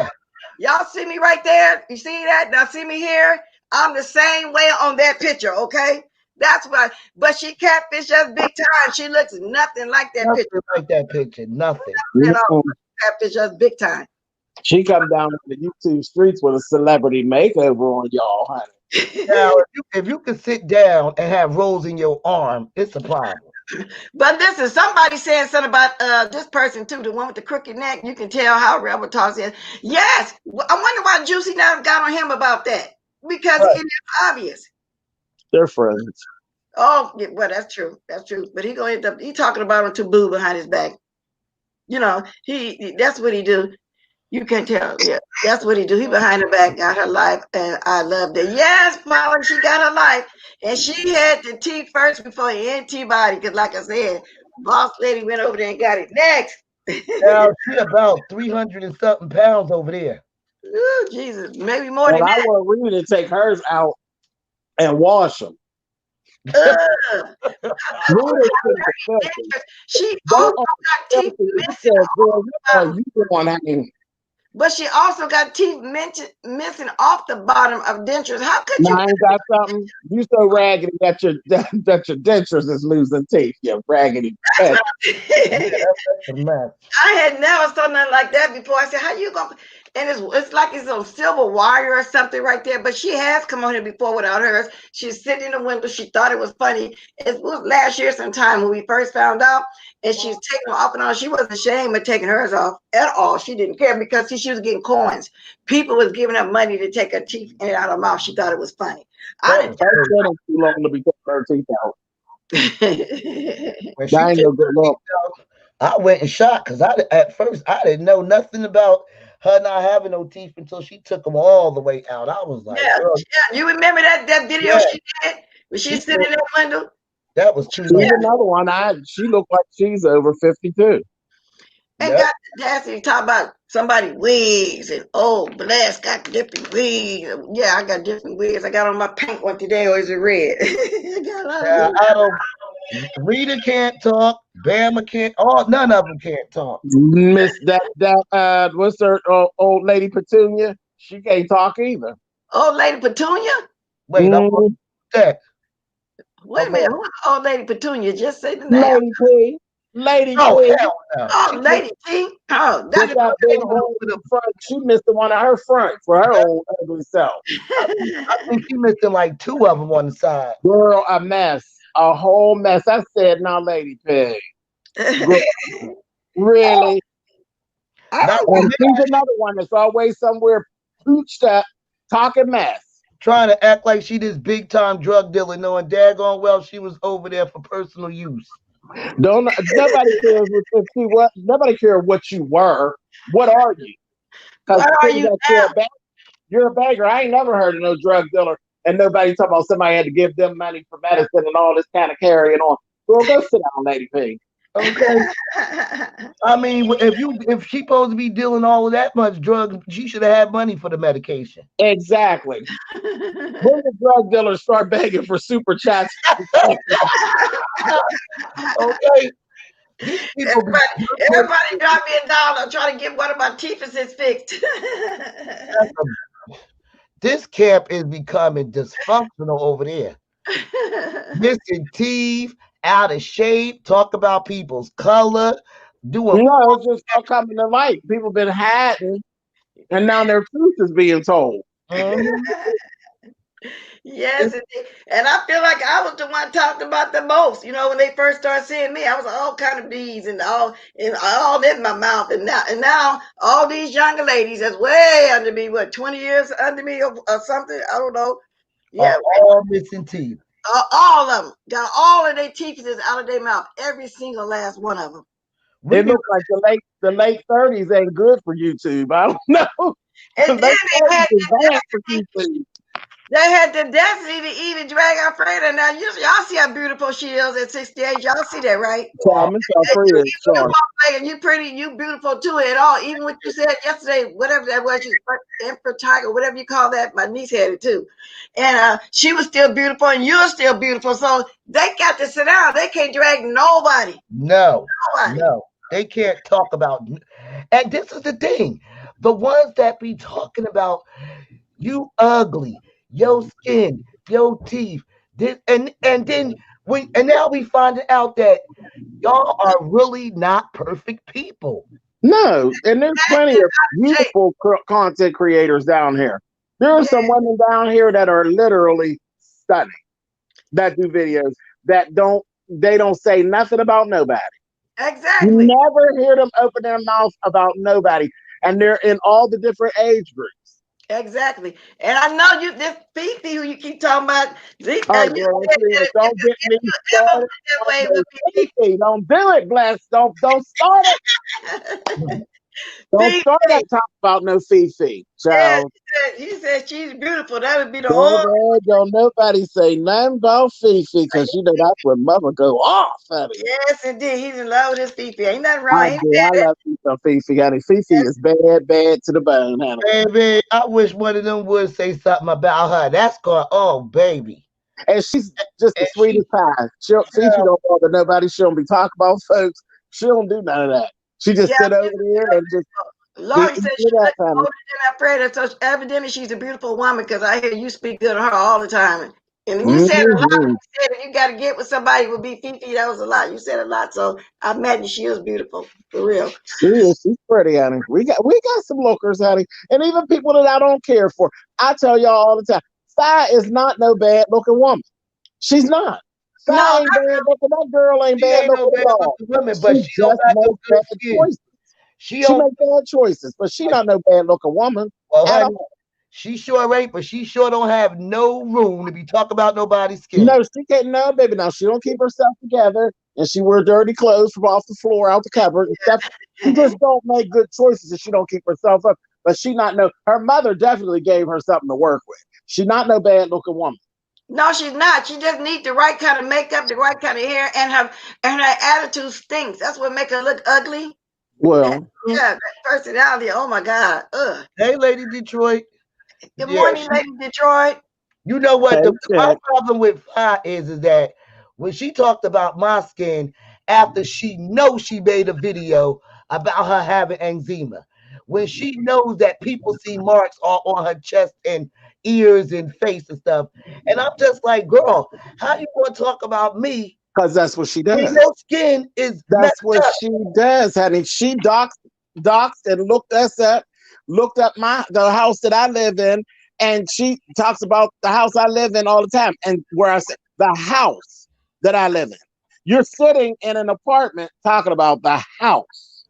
Y'all see me right there? You see that? Now see me here? I'm the same way on that picture, okay? That's why. But she catfish us big time. She looks nothing like that Nothing picture. like that picture. Nothing. Catfish us big time. She come down to the YouTube streets with a celebrity makeover on y'all, honey. Now, if you could sit down and have rolls in your arm, it's a problem. But listen, somebody saying something about this person too, the one with the crooked neck. You can tell how Rebel talks. Yes, I wonder why Juicy now got on him about that, because it is obvious. They're friends. Oh, yeah, well, that's true. That's true. But he gonna end up talking about him to Boo behind his back. You know, he that's what he do. You can't tell. Yeah, that's what he do. He behind her back got her life, and I loved it. Yes, Paula, she got her life, and she had the tea first before antibody. Because, like I said, Boss Lady went over there and got it next. Now she about 300 and something pounds over there. Ooh, Jesus, maybe more than I that. want Rita to take hers out and wash them. She also got teeth missing. But she also got teeth missing off the bottom of dentures. How could you? I ain't got something. You so raggedy that your dentures is losing teeth. You raggedy. I had never saw nothing like that before. I said, "How you gonna?" and it's like it's on silver wire or something right there. But she has come on here before without hers. She's sitting in the window. She thought it was funny. It was last year sometime when we first found out, and she's taking them off and on. She wasn't ashamed of taking hers off at all. She didn't care because she was getting coins. People was giving her money to take her teeth in and out of her mouth. She thought it was funny. I didn't. Her too long to be taking her teeth out. When she That ain't took no good look. I went in shock because at first I didn't know nothing about her not having no teeth until she took them all the way out. I was like, Yeah, girl, yeah. You remember that video Yeah. she did when she's sitting in that window? that was too She's much. another one. She looked like she's over 52. And Yep. got the audacity to talk about somebody wigs and blessed got different wigs. Yeah, I got different wigs. I got on my pink one today, or is it red? I got a lot of Yeah, wigs. I don't. Rita can't talk. Bama can't. None of them can't talk. Miss that what's her old lady Petunia? She can't talk either. Old lady Petunia? Wait, I want that. Wait a minute. Who's old lady Petunia? Just say the name. Lady P. Lady Oh P. hell no. Oh, Lady T. Oh, With that's that big hole in the front, she missed the one of her front for her old ugly self. I think she missing like 2 of them on the side. Girl, a mess. A whole mess. I said, now, Lady P. Really? Not And she's another one that's always somewhere pooched up, talking mess. trying to act like she this big time drug dealer, knowing daggone well she was over there for personal use. Nobody cares nobody cares what you were. What are you? What are you now? You're a beggar. I ain't never heard of no drug dealer and nobody talking about somebody had to give them money for medicine and all this kind of carrying on. Girl, go sit down, Lady P. Okay. I mean, if she's supposed to be dealing all of that much drugs, she should have had money for the medication. Exactly. When the drug dealers start begging for super chats. Okay. These people Everybody drop me $1. Try to get one of my teeth fixed. This camp is becoming dysfunctional over there. Missing teeth, out of shape, talk about people's color, doing No, it's just all coming to light. People been hiding, and now their truth is being told. Yes, and I feel like I was the one talked about the most. You know, when they first started seeing me, I was all kind of beads and all in my mouth, and now all these younger ladies that's way under me, 20 years under me or something, I don't know. Yeah, all missing teeth. All of them got all of their teeth out of their mouth, every single last one of them. It looks like the late 30s ain't good for YouTube. I don't know. And then they had the destiny to even drag Alfreda. Now, y'all see how beautiful she is at 68. Y'all see that, right? And you pretty, you beautiful too at all. Even what you said yesterday, whatever that was, Emperor Tiger, whatever you call that. My niece had it too. And she was still beautiful and you're still beautiful. So they got to sit down. They can't drag nobody. No. They can't talk about. And this is the thing. The ones that be talking about you ugly, your skin, your teeth, and then now we find out that y'all are really not perfect people. No, and there's plenty of beautiful content creators down here. There are some women down here that are literally stunning, that do videos that don't say nothing about nobody. Exactly. You never hear them open their mouth about nobody, and they're in all the different age groups. Exactly. And I know you, this Fifi who you keep talking about. Don't get me started. Don't do it, Bless. Don't start it. Don't start that talk about no Fifi. So he said she's beautiful. That would be the whole. Don't nobody say nothing about Fifi because you know that's where mother go off, honey. Yes, indeed. He's in love with his Fifi. Ain't nothing wrong. I love Fifi, honey. Fifi is bad to the bone, honey. Baby, I wish one of them would say something about her. That's called baby. And she's just the sweetest pie. Fifi don't bother nobody. She don't be talking about folks. She don't do none of that. She just sit over there and just. Laurie said she's older than Alfreda, so evidently she's a beautiful woman because I hear you speak good of her all the time. And you said a lot. You said if you got to get with somebody, it would be Fifi. That was a lot. You said a lot. So I imagine she is beautiful. For real. She's pretty, honey. We got some lookers, honey. And even people that I don't care for. I tell y'all all the time, Sai is not no bad looking woman. She's not. Sai No, ain't bad looking. That girl ain't She bad ain't no looking bad at all. looking woman, but She she don't just got no makes good bad skin. choices. She She don't. makes bad choices, but she not no bad looking woman Well, at honey, all. she sure ain't, but she sure don't have no room to be talking about nobody's skin. No, she can't. No, baby. Now she don't keep herself together, and she wear dirty clothes from off the floor, out the cupboard and stuff. She just don't make good choices, and she don't keep herself up. But she not no. Her mother definitely gave her something to work with. She not no bad looking woman. No, she's not. She just needs the right kind of makeup, the right kind of hair, and her attitude stinks. That's what make her look ugly. Well, that personality. Oh my God. Ugh. Hey, Lady Detroit. Good morning, Lady Detroit. You know what? Hey, My problem with Fi is that when she talked about my skin after she knows she made a video about her having eczema, when she knows that people see marks all on her chest and ears and face and stuff, and I'm just like, girl, how you want to talk about me? because that's what she does. Your skin is That's what up. she does, honey. She doxed and looked us up, looked up the house that I live in, and she talks about the house I live in all the time. And where I said the house that I live in. You're sitting in an apartment talking about the house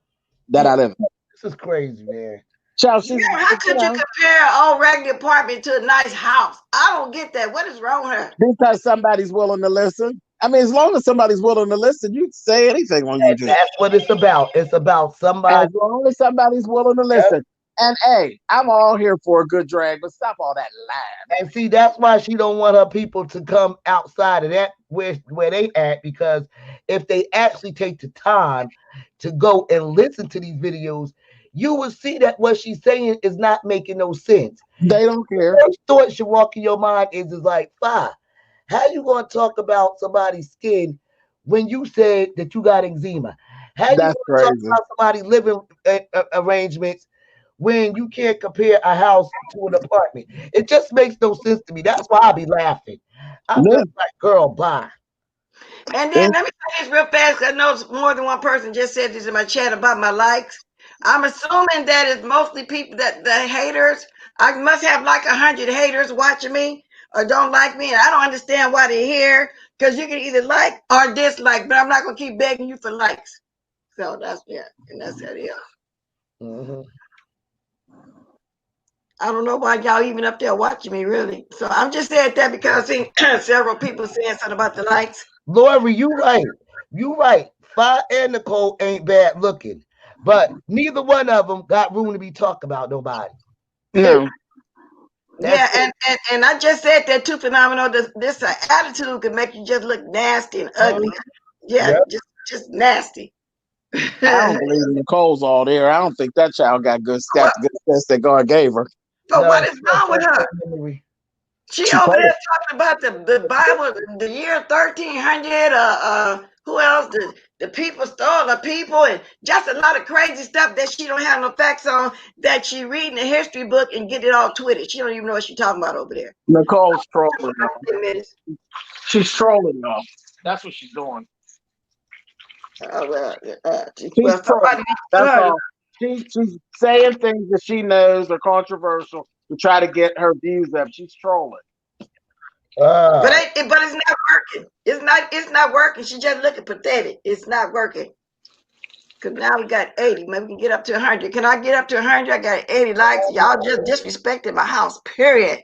that I live in. This is crazy, man. How could you compare an old regular apartment to a nice house? I don't get that. What is wrong with her? Because somebody's willing to listen. I mean, as long as somebody's willing to listen, you can say anything on YouTube. That's what it's about. It's about somebody. As long as somebody's willing to listen. Yep. And hey, I'm all here for a good drag, but stop all that lying. And see, that's why she don't want her people to come outside of that where they at, because if they actually take the time to go and listen to these videos, you will see that what she's saying is not making no sense. They don't care. The first thought should walk in your mind is like, Fi, how you going to talk about somebody's skin when you said that you got eczema? How you going to talk about somebody's living arrangements when you can't compare a house to an apartment? It just makes no sense to me. That's why I be laughing. I'm just like, girl, bye. And then let me say this real fast, because I know more than one person just said this in my chat about my likes. I'm assuming that it's mostly people that the haters. I must have like 100 haters watching me or don't like me, and I don't understand why they're here, because you can either like or dislike, but I'm not going to keep begging you for likes. So that's, and that's how it is. Mm-hmm. I don't know why y'all even up there watching me, really. So I'm just saying that because I've seen several people saying something about the likes. Lori, you right. You right. Fi and Nicole ain't bad looking, but neither one of them got room to be talked about nobody. No. And I just said that too, phenomenal. This attitude can make you just look nasty and ugly. Just nasty. I don't believe Nicole's all there. I don't think that child got good stats that God gave her. But what is wrong with her? She over there talking about the Bible, the year 1300. Who else? The people stole the people, and just a lot of crazy stuff that she don't have no facts on. That she reading a history book and get it all twisted. She don't even know what she's talking about over there. Nicole's trolling. She's trolling, y'all. That's what she's doing. She's trolling. That's all. She's saying things that she knows are controversial to try to get her views up. She's trolling. But it's not working. It's not working. She's just looking pathetic. It's not working. Because now we got 80. Maybe we can get up to 100. Can I get up to 100? I got 80 likes. Y'all just disrespected my house, period.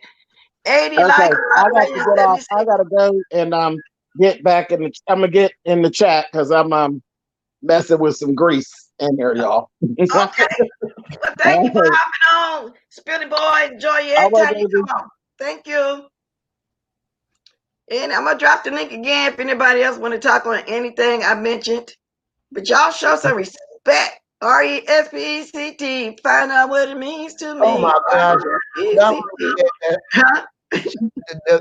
80 likes. I got to get off. I got to go and get back in the. I'm going to get in the chat because I'm messing with some grease in here, y'all. Okay. Well, thank you for hopping on. Spilly boy, enjoy your time. Come on. Thank you. And I'm going to drop the link again if anybody else want to talk on anything I mentioned. But y'all show some respect. RESPECT. Find out what it means to me. Oh, my gosh.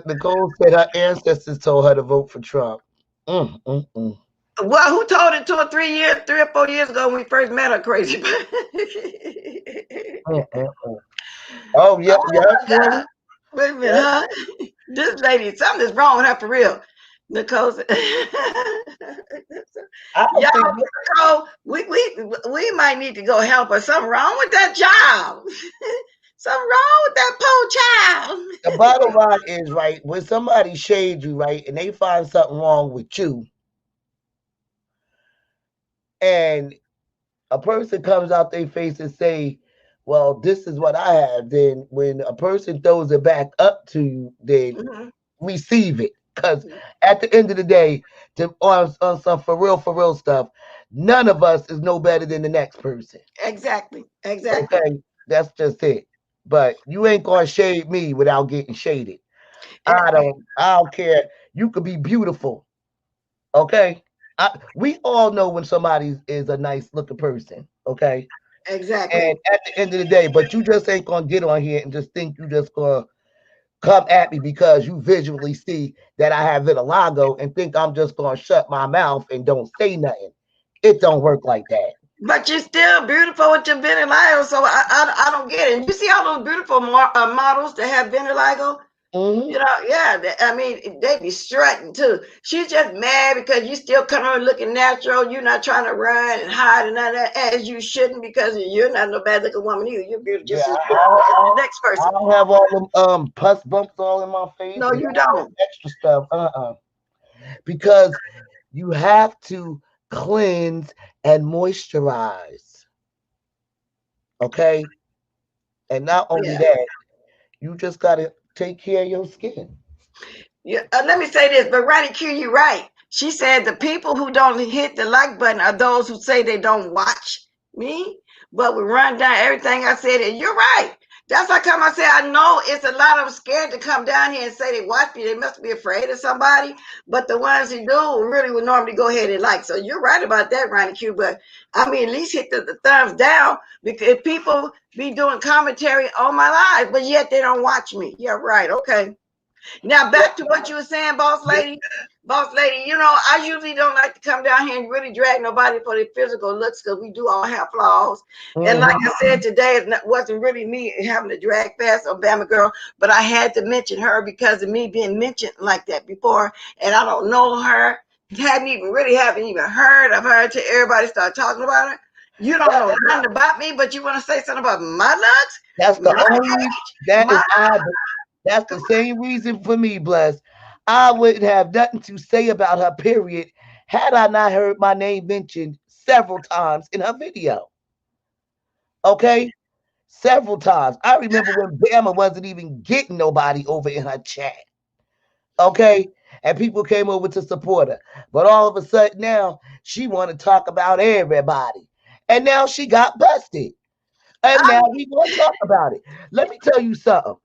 Nicole said her ancestors told her to vote for Trump. Well, who told it to her 3 or 4 years ago when we first met her, crazy? Oh, yeah. Wait a minute, huh? This lady, something's wrong with her for real. Nicole, I don't y'all, think Nicole, we might need to go help her. Something wrong with that job. Something wrong with that poor child. the bottom line is, right, when somebody shades you, right, and they find something wrong with you, and a person comes out their face and say, well, this is what I have, then when a person throws it back up to you, then receive it. Because at the end of the day, on some for real stuff, none of us is no better than the next person. Exactly. Okay, that's just it. But you ain't gonna shade me without getting shaded. I don't care. You could be beautiful. Okay. We all know when somebody is a nice looking person. Okay. Exactly. And at the end of the day, but you just ain't gonna get on here and just think you just gonna come at me because you visually see that I have vitiligo and think I'm just gonna shut my mouth and don't say nothing. It don't work like that. But you're still beautiful with your vitiligo, so I don't get it. And you see all those beautiful models that have vitiligo? Mm-hmm. You know, yeah. I mean, they be strutting too. She's just mad because you still come on looking natural. You're not trying to run and hide and none of that, as you shouldn't, because you're not no bad looking woman either. You're beautiful, just as beautiful as the next I person. don't have all them pus bumps all in my face No, and you all that don't. extra stuff. Because you have to cleanse and moisturize. Okay? And not only Yeah. that, you just gotta take care of your skin. Yeah, let me say this, but Ronnie Q, you're right. She said the people who don't hit the like button are those who say they don't watch me, but we run down everything I said, and you're right. That's how come I say I know it's a lot of them scared to come down here and say they watch me. They must be afraid of somebody. But the ones who do really would normally go ahead and like. So you're right about that, Ronnie Q. But I mean, at least hit the thumbs down because people be doing commentary on my life, but yet they don't watch me. Yeah, right. Okay. Now back to what you were saying, boss lady. Boss lady, you know, I usually don't like to come down here and really drag nobody for their physical looks because we do all have flaws. And like I said today, it wasn't really me having to drag past Obama girl, but I had to mention her because of me being mentioned like that before. And I don't know her, haven't even heard of her until everybody started talking about her. You don't know nothing about me, but you want to say something about my looks? That's the My only that my is I that's the same reason for me, Bless. I wouldn't have nothing to say about her, period, had I not heard my name mentioned several times in her video. Okay? Several times. I remember when Bama wasn't even getting nobody over in her chat. Okay? And people came over to support her. But all of a sudden now, she want to talk about everybody. And now she got busted. And now we going to talk about it. Let me tell you something.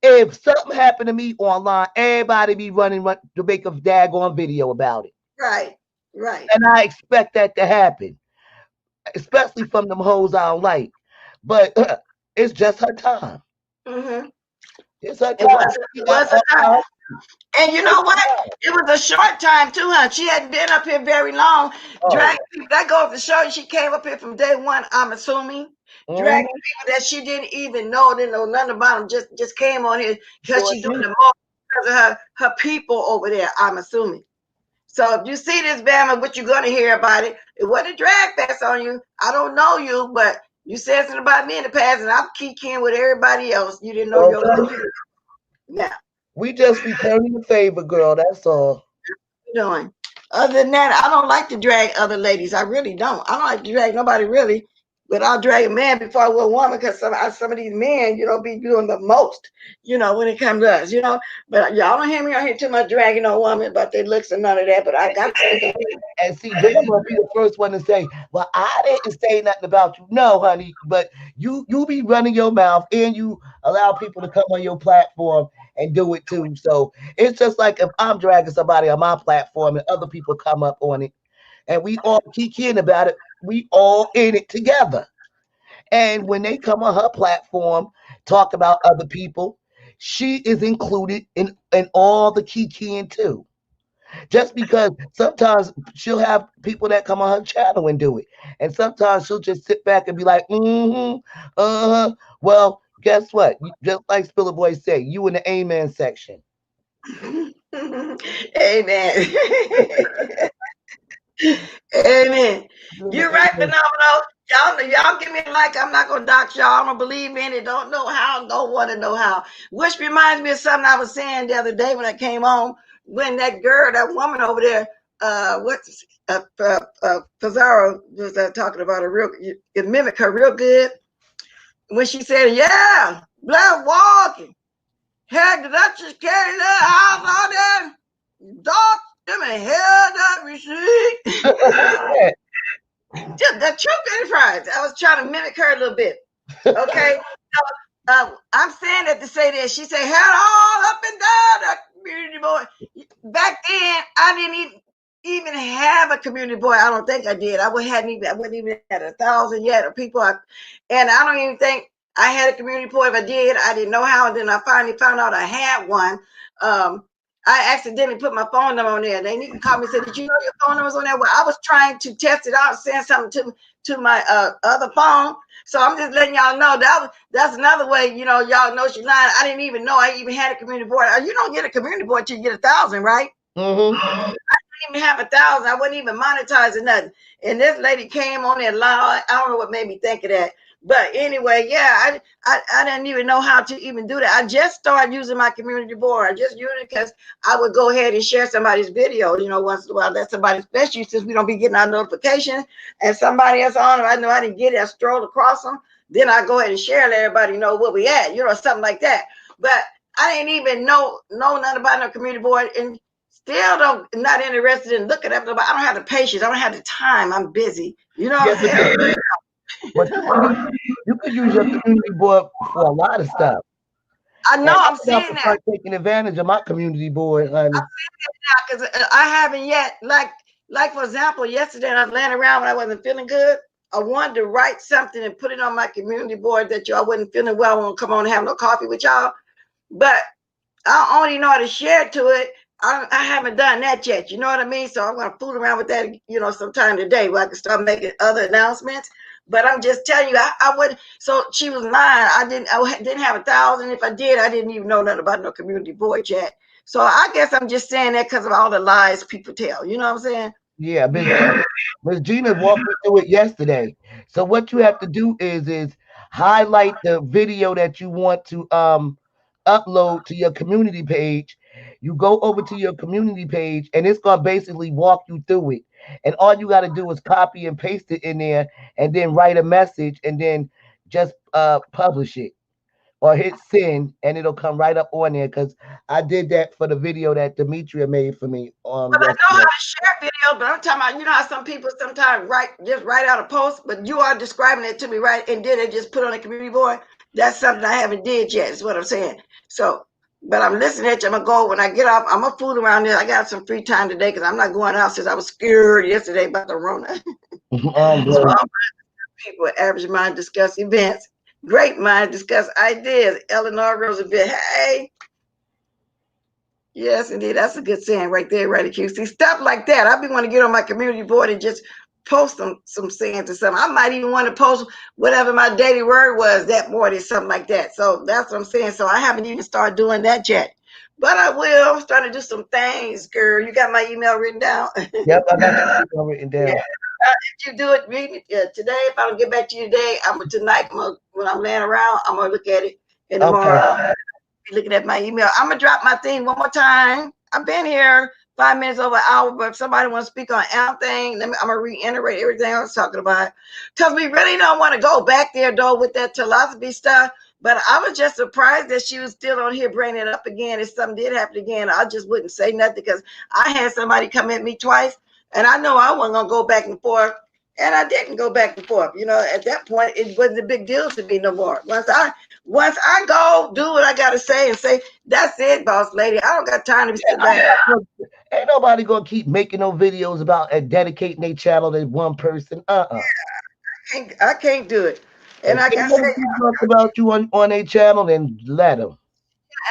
If something happened to me online, everybody be running to make a daggone video about it. right, right. And I expect that to happen, especially from them hoes I don't like. But it's just her time. Mm-hmm. It's her It time. was a time. And you know what? It was a short time too, huh? She hadn't been up here very long. Oh. Dragging people. That goes to show you she came up here from day one, I'm assuming. Dragging people that she didn't even know, didn't know nothing about them, just came on here because Sure she's doing did. the most because of her people over there, I'm assuming. So if you see this Bama, what you're gonna hear about it, it wasn't a drag fest on you. I don't know you, but you said something about me in the past, and I'm kicking with everybody else. You didn't know your Okay. yeah. We just returning the favor, girl. That's all. Doing. Other than that, I don't like to drag other ladies. I really don't. I don't like to drag nobody really, but I'll drag a man before I will a woman because some of these men, be doing the most, when it comes to us, But y'all don't hear me on here too much dragging on woman about their looks and none of that. But I got to. And see, they're gonna be the first one to say, "Well, I didn't say nothing about you." No, honey, but you be running your mouth and you allow people to come on your platform and do it too. So it's just like if I'm dragging somebody on my platform and other people come up on it, and we all keep in about it, we all in it together. And when they come on her platform, talk about other people, she is included in all the keying too. Just because sometimes she'll have people that come on her channel and do it. And sometimes she'll just sit back and be like, uh-huh. Well, guess what? Just like Spiller Boy said, you in the amen section. Amen. Amen. You're right, phenomenal. Y'all give me a like. I'm not gonna dox y'all. I'm gonna believe in it. Don't know how, don't want to know how. Which reminds me of something I was saying the other day when I came home. When that girl, that woman over there, Pizarro was talking about her real, it mimicked her real good. When she said, "Yeah, black walking, had the Duchess carry the house out there, dark them and held up receipt." Just the truth in fries. I was trying to mimic her a little bit. Okay. So, I'm saying that to say this. She said, "Had all up and down the community boy." Back then, I didn't even have a community boy. I don't think I did. I wouldn't even had 1,000 yet of people. And I don't even think I had a community boy. If I did, I didn't know how. And then I finally found out I had one. I accidentally put my phone number on there. They need to call me and say, "Did you know your phone number was on there?" Well, I was trying to test it out, send something to my other phone. So I'm just letting y'all know that's another way, y'all know she's lying. I didn't even know I even had a community board. You don't get a community board till you get 1,000, right? Mm-hmm. I didn't even have 1,000. I wasn't even monetizing nothing. And this lady came on there live. I don't know what made me think of that. But anyway, yeah, I didn't even know how to even do that. I just started using my community board. I just used it because I would go ahead and share somebody's video, once in a while. That's somebody's, especially since we don't be getting our notifications and somebody else on them. I know I didn't get it. I strolled across them. Then I go ahead and share, let everybody know where we at, something like that. But I didn't even know nothing about no community board, and still not interested in looking at them. I don't have the patience. I don't have the time. I'm busy. You know what I'm saying? But you could use your community board for a lot of stuff. I know. I'm saying that. Start taking advantage of my community board, honey. I'm saying that now because I haven't yet. Like for example, yesterday I was laying around when I wasn't feeling good. I wanted to write something and put it on my community board that y'all wasn't feeling well. I want to come on and have no coffee with y'all. But I only know how to share to it. I haven't done that yet. You know what I mean? So I'm going to fool around with that, sometime today where I can start making other announcements. But I'm just telling you, I would. So she was lying. I didn't have 1,000. If I did, I didn't even know nothing about no community board yet. So I guess I'm just saying that because of all the lies people tell. You know what I'm saying? Yeah, Miss Gina walked me through it yesterday. So what you have to do is highlight the video that you want to upload to your community page. You go over to your community page and it's gonna basically walk you through it. And all you got to do is copy and paste it in there and then write a message and then just publish it or hit send and it'll come right up on there because I did that for the video that Demetria made for me. But I know how to share video, but I'm talking about, how some people sometimes write out a post, but you are describing it to me, right? And then they just put on a community board. That's something I haven't did yet, is what I'm saying. So, but I'm listening at you. I'm going to go when I get off. I'm going to fool around there. I got some free time today because I'm not going out since I was scared yesterday about the Rona. So people, average mind discuss events. Great mind discuss ideas. Eleanor Roosevelt. Hey. Yes, indeed. That's a good saying right there, right, QC. Stuff like that. I've been want to get on my community board and just post some sayings or something. I might even want to post whatever my daily word was that morning, something like that. So that's what I'm saying. So I haven't even started doing that yet. But I will. I'm starting to do some things, girl. You got my email written down? Yep, I got your email written down. Yeah. If you do it, read me today. If I don't get back to you today, tonight when I'm laying around, I'm gonna look at it. And tomorrow, be looking at my email. I'm gonna drop my thing one more time. I've been here 5 minutes over an hour, but if somebody wants to speak on anything, I'm gonna reiterate everything I was talking about. Because we really don't want to go back there though with that philosophy stuff. But I was just surprised that she was still on here bringing it up again. If something did happen again, I just wouldn't say nothing because I had somebody come at me twice. And I know I wasn't going to go back and forth. And I didn't go back and forth. At that point, it wasn't a big deal to me no more. Once I go do what I got to say and say, that's it, boss lady. I don't got time to sit back. Ain't nobody going to keep making no videos about dedicating their channel to one person. I can't do it. And like I said, talk about you on a channel, then let them.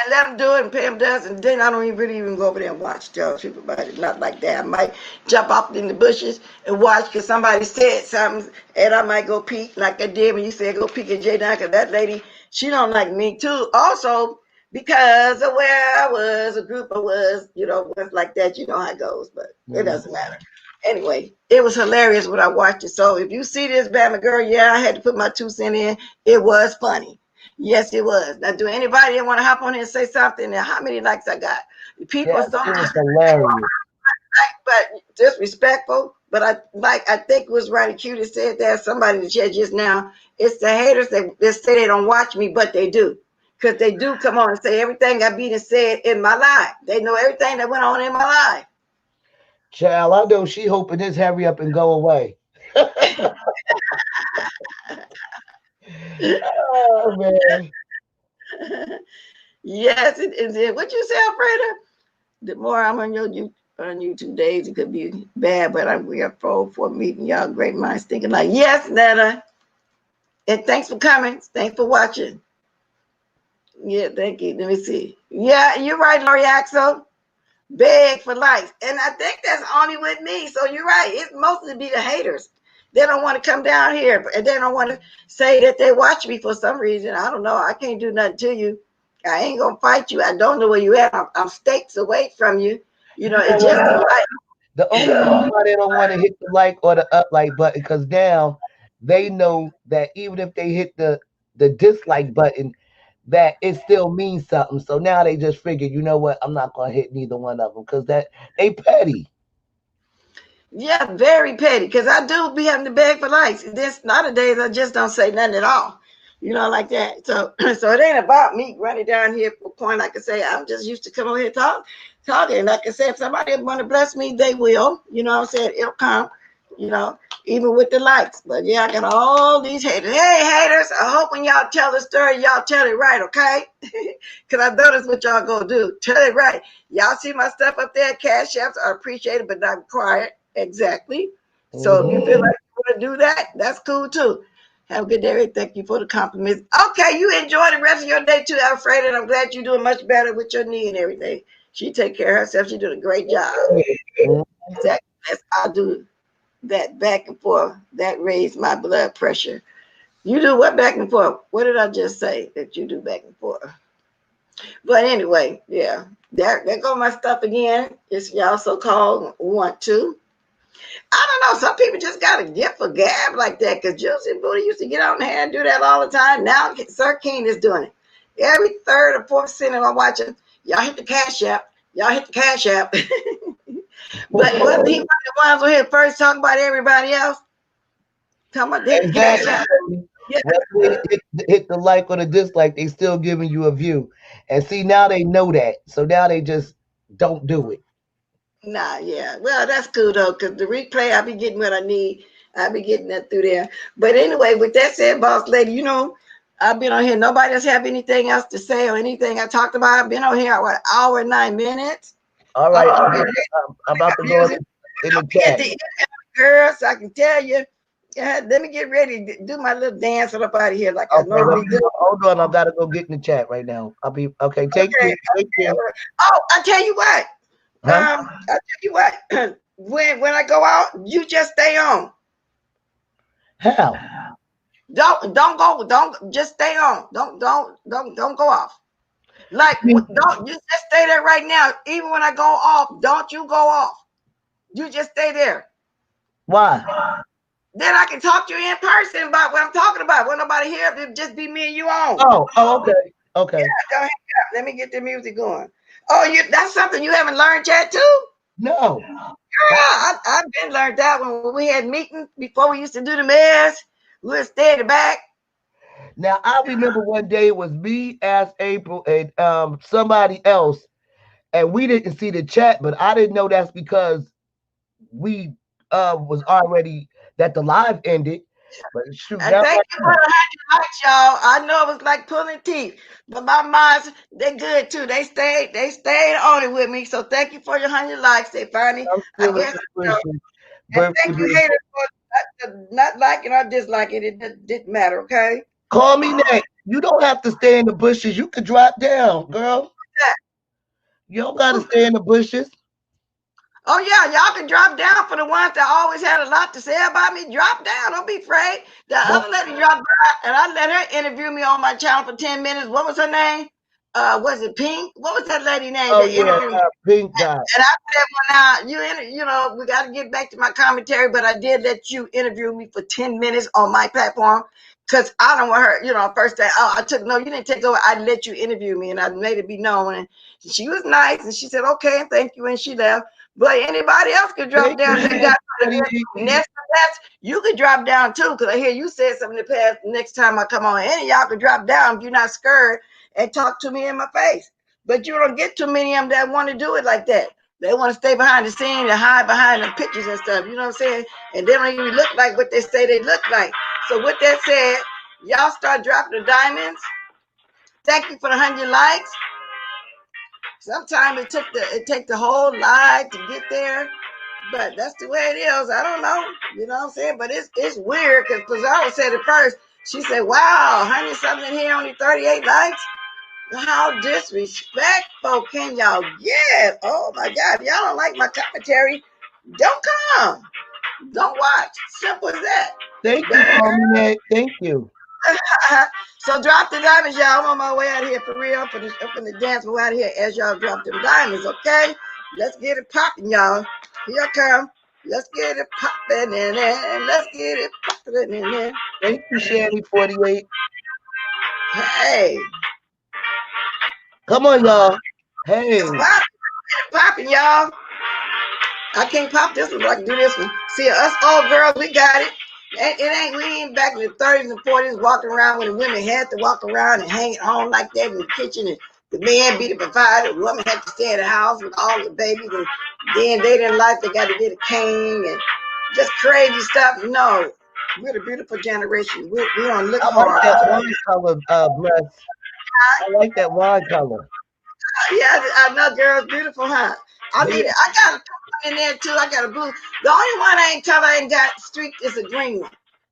And let them do it, and Pam does, and then I don't even go over there and watch tell people about it. Not like that. I might jump off in the bushes and watch because somebody said something, and I might go peek like I did when you said go peek at Jay Down because that lady, she don't like me too. Also, because of where I was, a group I was, was like that. You know how it goes, but it doesn't matter. Anyway, it was hilarious when I watched it. So if you see this Bama girl, yeah, I had to put my 2 cents in. It was funny. Yes, it was. Now, do anybody want to hop on here and say something? Now, how many likes I got? People Yes, so it was hilarious. but disrespectful. But I think it was right cute. It said that somebody in the chat just now. It's the haters that say they don't watch me, but they do. Because they do come on and say everything I beat and said in my life. They know everything that went on in my life. Child, I know she hoping this hurry up and go away. Oh man. Yes, it is. What you say, Alfreda? The more I'm on YouTube days, it could be bad, but we are for meeting y'all. Great minds thinking like, yes, Netta. And thanks for coming. Thanks for watching. Yeah, thank you. Let me see. Yeah, you're right, Lori Axel. Beg for likes. And I think that's only with me. So you're right. It's mostly be the haters. They don't want to come down here, and they don't want to say that they watch me for some reason. I don't know. I can't do nothing to you. I ain't gonna fight you. I don't know where you at. I'm states away from you. It's just like the only reason why they don't want to hit the like or the up like button, because now they know that even if they hit the dislike button, that it still means something. So now they just figure, you know what? I'm not gonna hit neither one of them because that they petty. Yeah, very petty. Because I do be having to beg for likes. This nowadays I just don't say nothing at all. Like that. So it ain't about me running down here for a point. Like I say, I'm just used to come over here talking. Like I said, if somebody want to bless me, they will. What I'm saying? It'll come. Even with the likes. But yeah, I got all these haters. Hey, haters! I hope when y'all tell the story, y'all tell it right, okay? Because I know that's what y'all gonna do. Tell it right. Y'all see my stuff up there, cash apps are appreciated but not required. Exactly. So if you feel like you want to do that, that's cool too. Have a good day. Thank you for the compliments. Okay, you enjoy the rest of your day too, Alfred, and I'm glad you're doing much better with your knee and everything. She take care of herself. She doing a great job. Exactly. I'll do that back and forth. That raised my blood pressure. You do what back and forth? What did I just say that you do back and forth? But anyway, yeah. There go my stuff again. It's y'all so-called want to. I don't know. Some people just got a gift for gab like that because Juicy Booty used to get on here and do that all the time. Now Sir King is doing it. Every third or fourth cent I'm watching, y'all hit the cash app. Y'all hit the cash app. But wasn't he one of the ones who here first talking about everybody else? Talking about the cash app. Yeah. Hit the like or the dislike, they still giving you a view. And see, now they know that. So now they just don't do it. Nah, yeah. Well, that's cool though, because the replay, I be getting what I need. I be getting that through there. But anyway, with that said, boss lady, I've been on here. Nobody else have anything else to say or anything I talked about. I've been on here what, hour and 9 minutes. All right. I'm about to go in the chat. Girls, I can tell you. Yeah, let me get ready to do my little dance up out of here like I normally do. Hold on, I gotta go get in the chat right now. I'll be okay. Take care. Oh, I tell you what. Huh? I tell you what. when I go out, you just stay on. How? Don't go. Don't just stay on. Don't go off. Like don't you just stay there right now. Even when I go off, don't you go off. You just stay there. Why? Then I can talk to you in person about what I'm talking about. When nobody here, it'll just be me and you on. Oh, okay. Okay. Yeah, don't hang up. Let me get the music going. Oh, that's something you haven't learned yet too? No. Girl, I've been learned that when we had meetings before we used to do the mayors. We would stay in the back. Now I remember one day it was me, as April, and somebody else, and we didn't see the chat, but I didn't know that's because we was already that the live ended. But shoot, and thank you for the 100 likes, y'all. I know it was like pulling teeth, but my minds, they're good too. They stayed on it with me. So thank you for your 100 likes, Stefani. I guess, and thank you, haters, for not liking or disliking. It didn't matter, okay? Call me next. You don't have to stay in the bushes. You could drop down, girl. You don't gotta stay in the bushes. Oh yeah, y'all can drop down for the ones that always had a lot to say about me. Drop down, don't be afraid. The other lady dropped down, and I let her interview me on my channel for 10 minutes. What was her name? was it Pink? What was that lady name? Oh That yeah, interviewed Pink guy. and I said, well, now you know, we got to get back to my commentary, but I did let you interview me for 10 minutes on my platform because I don't want her, you know, first day, oh, no, you didn't take over. I let you interview me and I made it be known. And she was nice and she said, okay, thank you. And she left. But anybody else could drop down. They got next you could drop down too, because I hear you said something in the past. Next time I come on, any of y'all could drop down if you're not scared and talk to me in my face. But you don't get too many of them that want to do it like that. They want to stay behind the scene and hide behind the pictures and stuff. You know what I'm saying? And they don't even look like what they say they look like. So with that said, y'all start dropping the diamonds. Thank you for the 100 likes. Sometimes it take the whole live to get there, but that's the way it is. I don't know. You know what I'm saying? But it's weird because Pizarro said it first. She said, wow, 100 something here, only 38 likes. How disrespectful can y'all get? Oh my God. If y'all don't like my commentary, don't come. Don't watch. Simple as that. Thank you, Tommy. Thank you. So drop the diamonds, y'all. I'm on my way out of here for real. Up in the dance, we're out of here as y'all drop them diamonds, okay? Let's get it popping, y'all. Here I come. Let's get it popping in there. Let's get it popping in there. Thank you, Shanny 48. Hey. Come on, y'all. Hey. Popping, y'all. I can't pop this one, but I can do this one. See, us old girls, we got it. We ain't back in the 30s and 40s walking around when the women had to walk around and hang at home like that in the kitchen, and the man be the provider, the woman had to stay in the house with all the babies, and then later in life they got to get a cane and just crazy stuff. No, we're the beautiful generation. We don't look hard. I like that wine color, Bless. I like that wine color. Yeah, I know, girls, beautiful, huh? I got a purple in there too. I got a blue. The only one I ain't got streaked is a green one.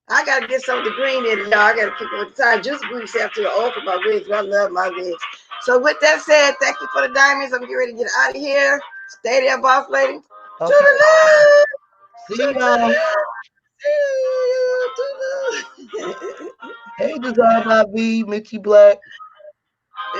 I gotta get some of the green in, y'all. I gotta keep it with the time. Just glue yourself to the old for my wigs. I love my wigs. So with that said, thank you for the diamonds. I'm getting ready to get out of here. Stay there, boss lady. Okay. See y'all. Hey, Desire by B, Mitchie Black.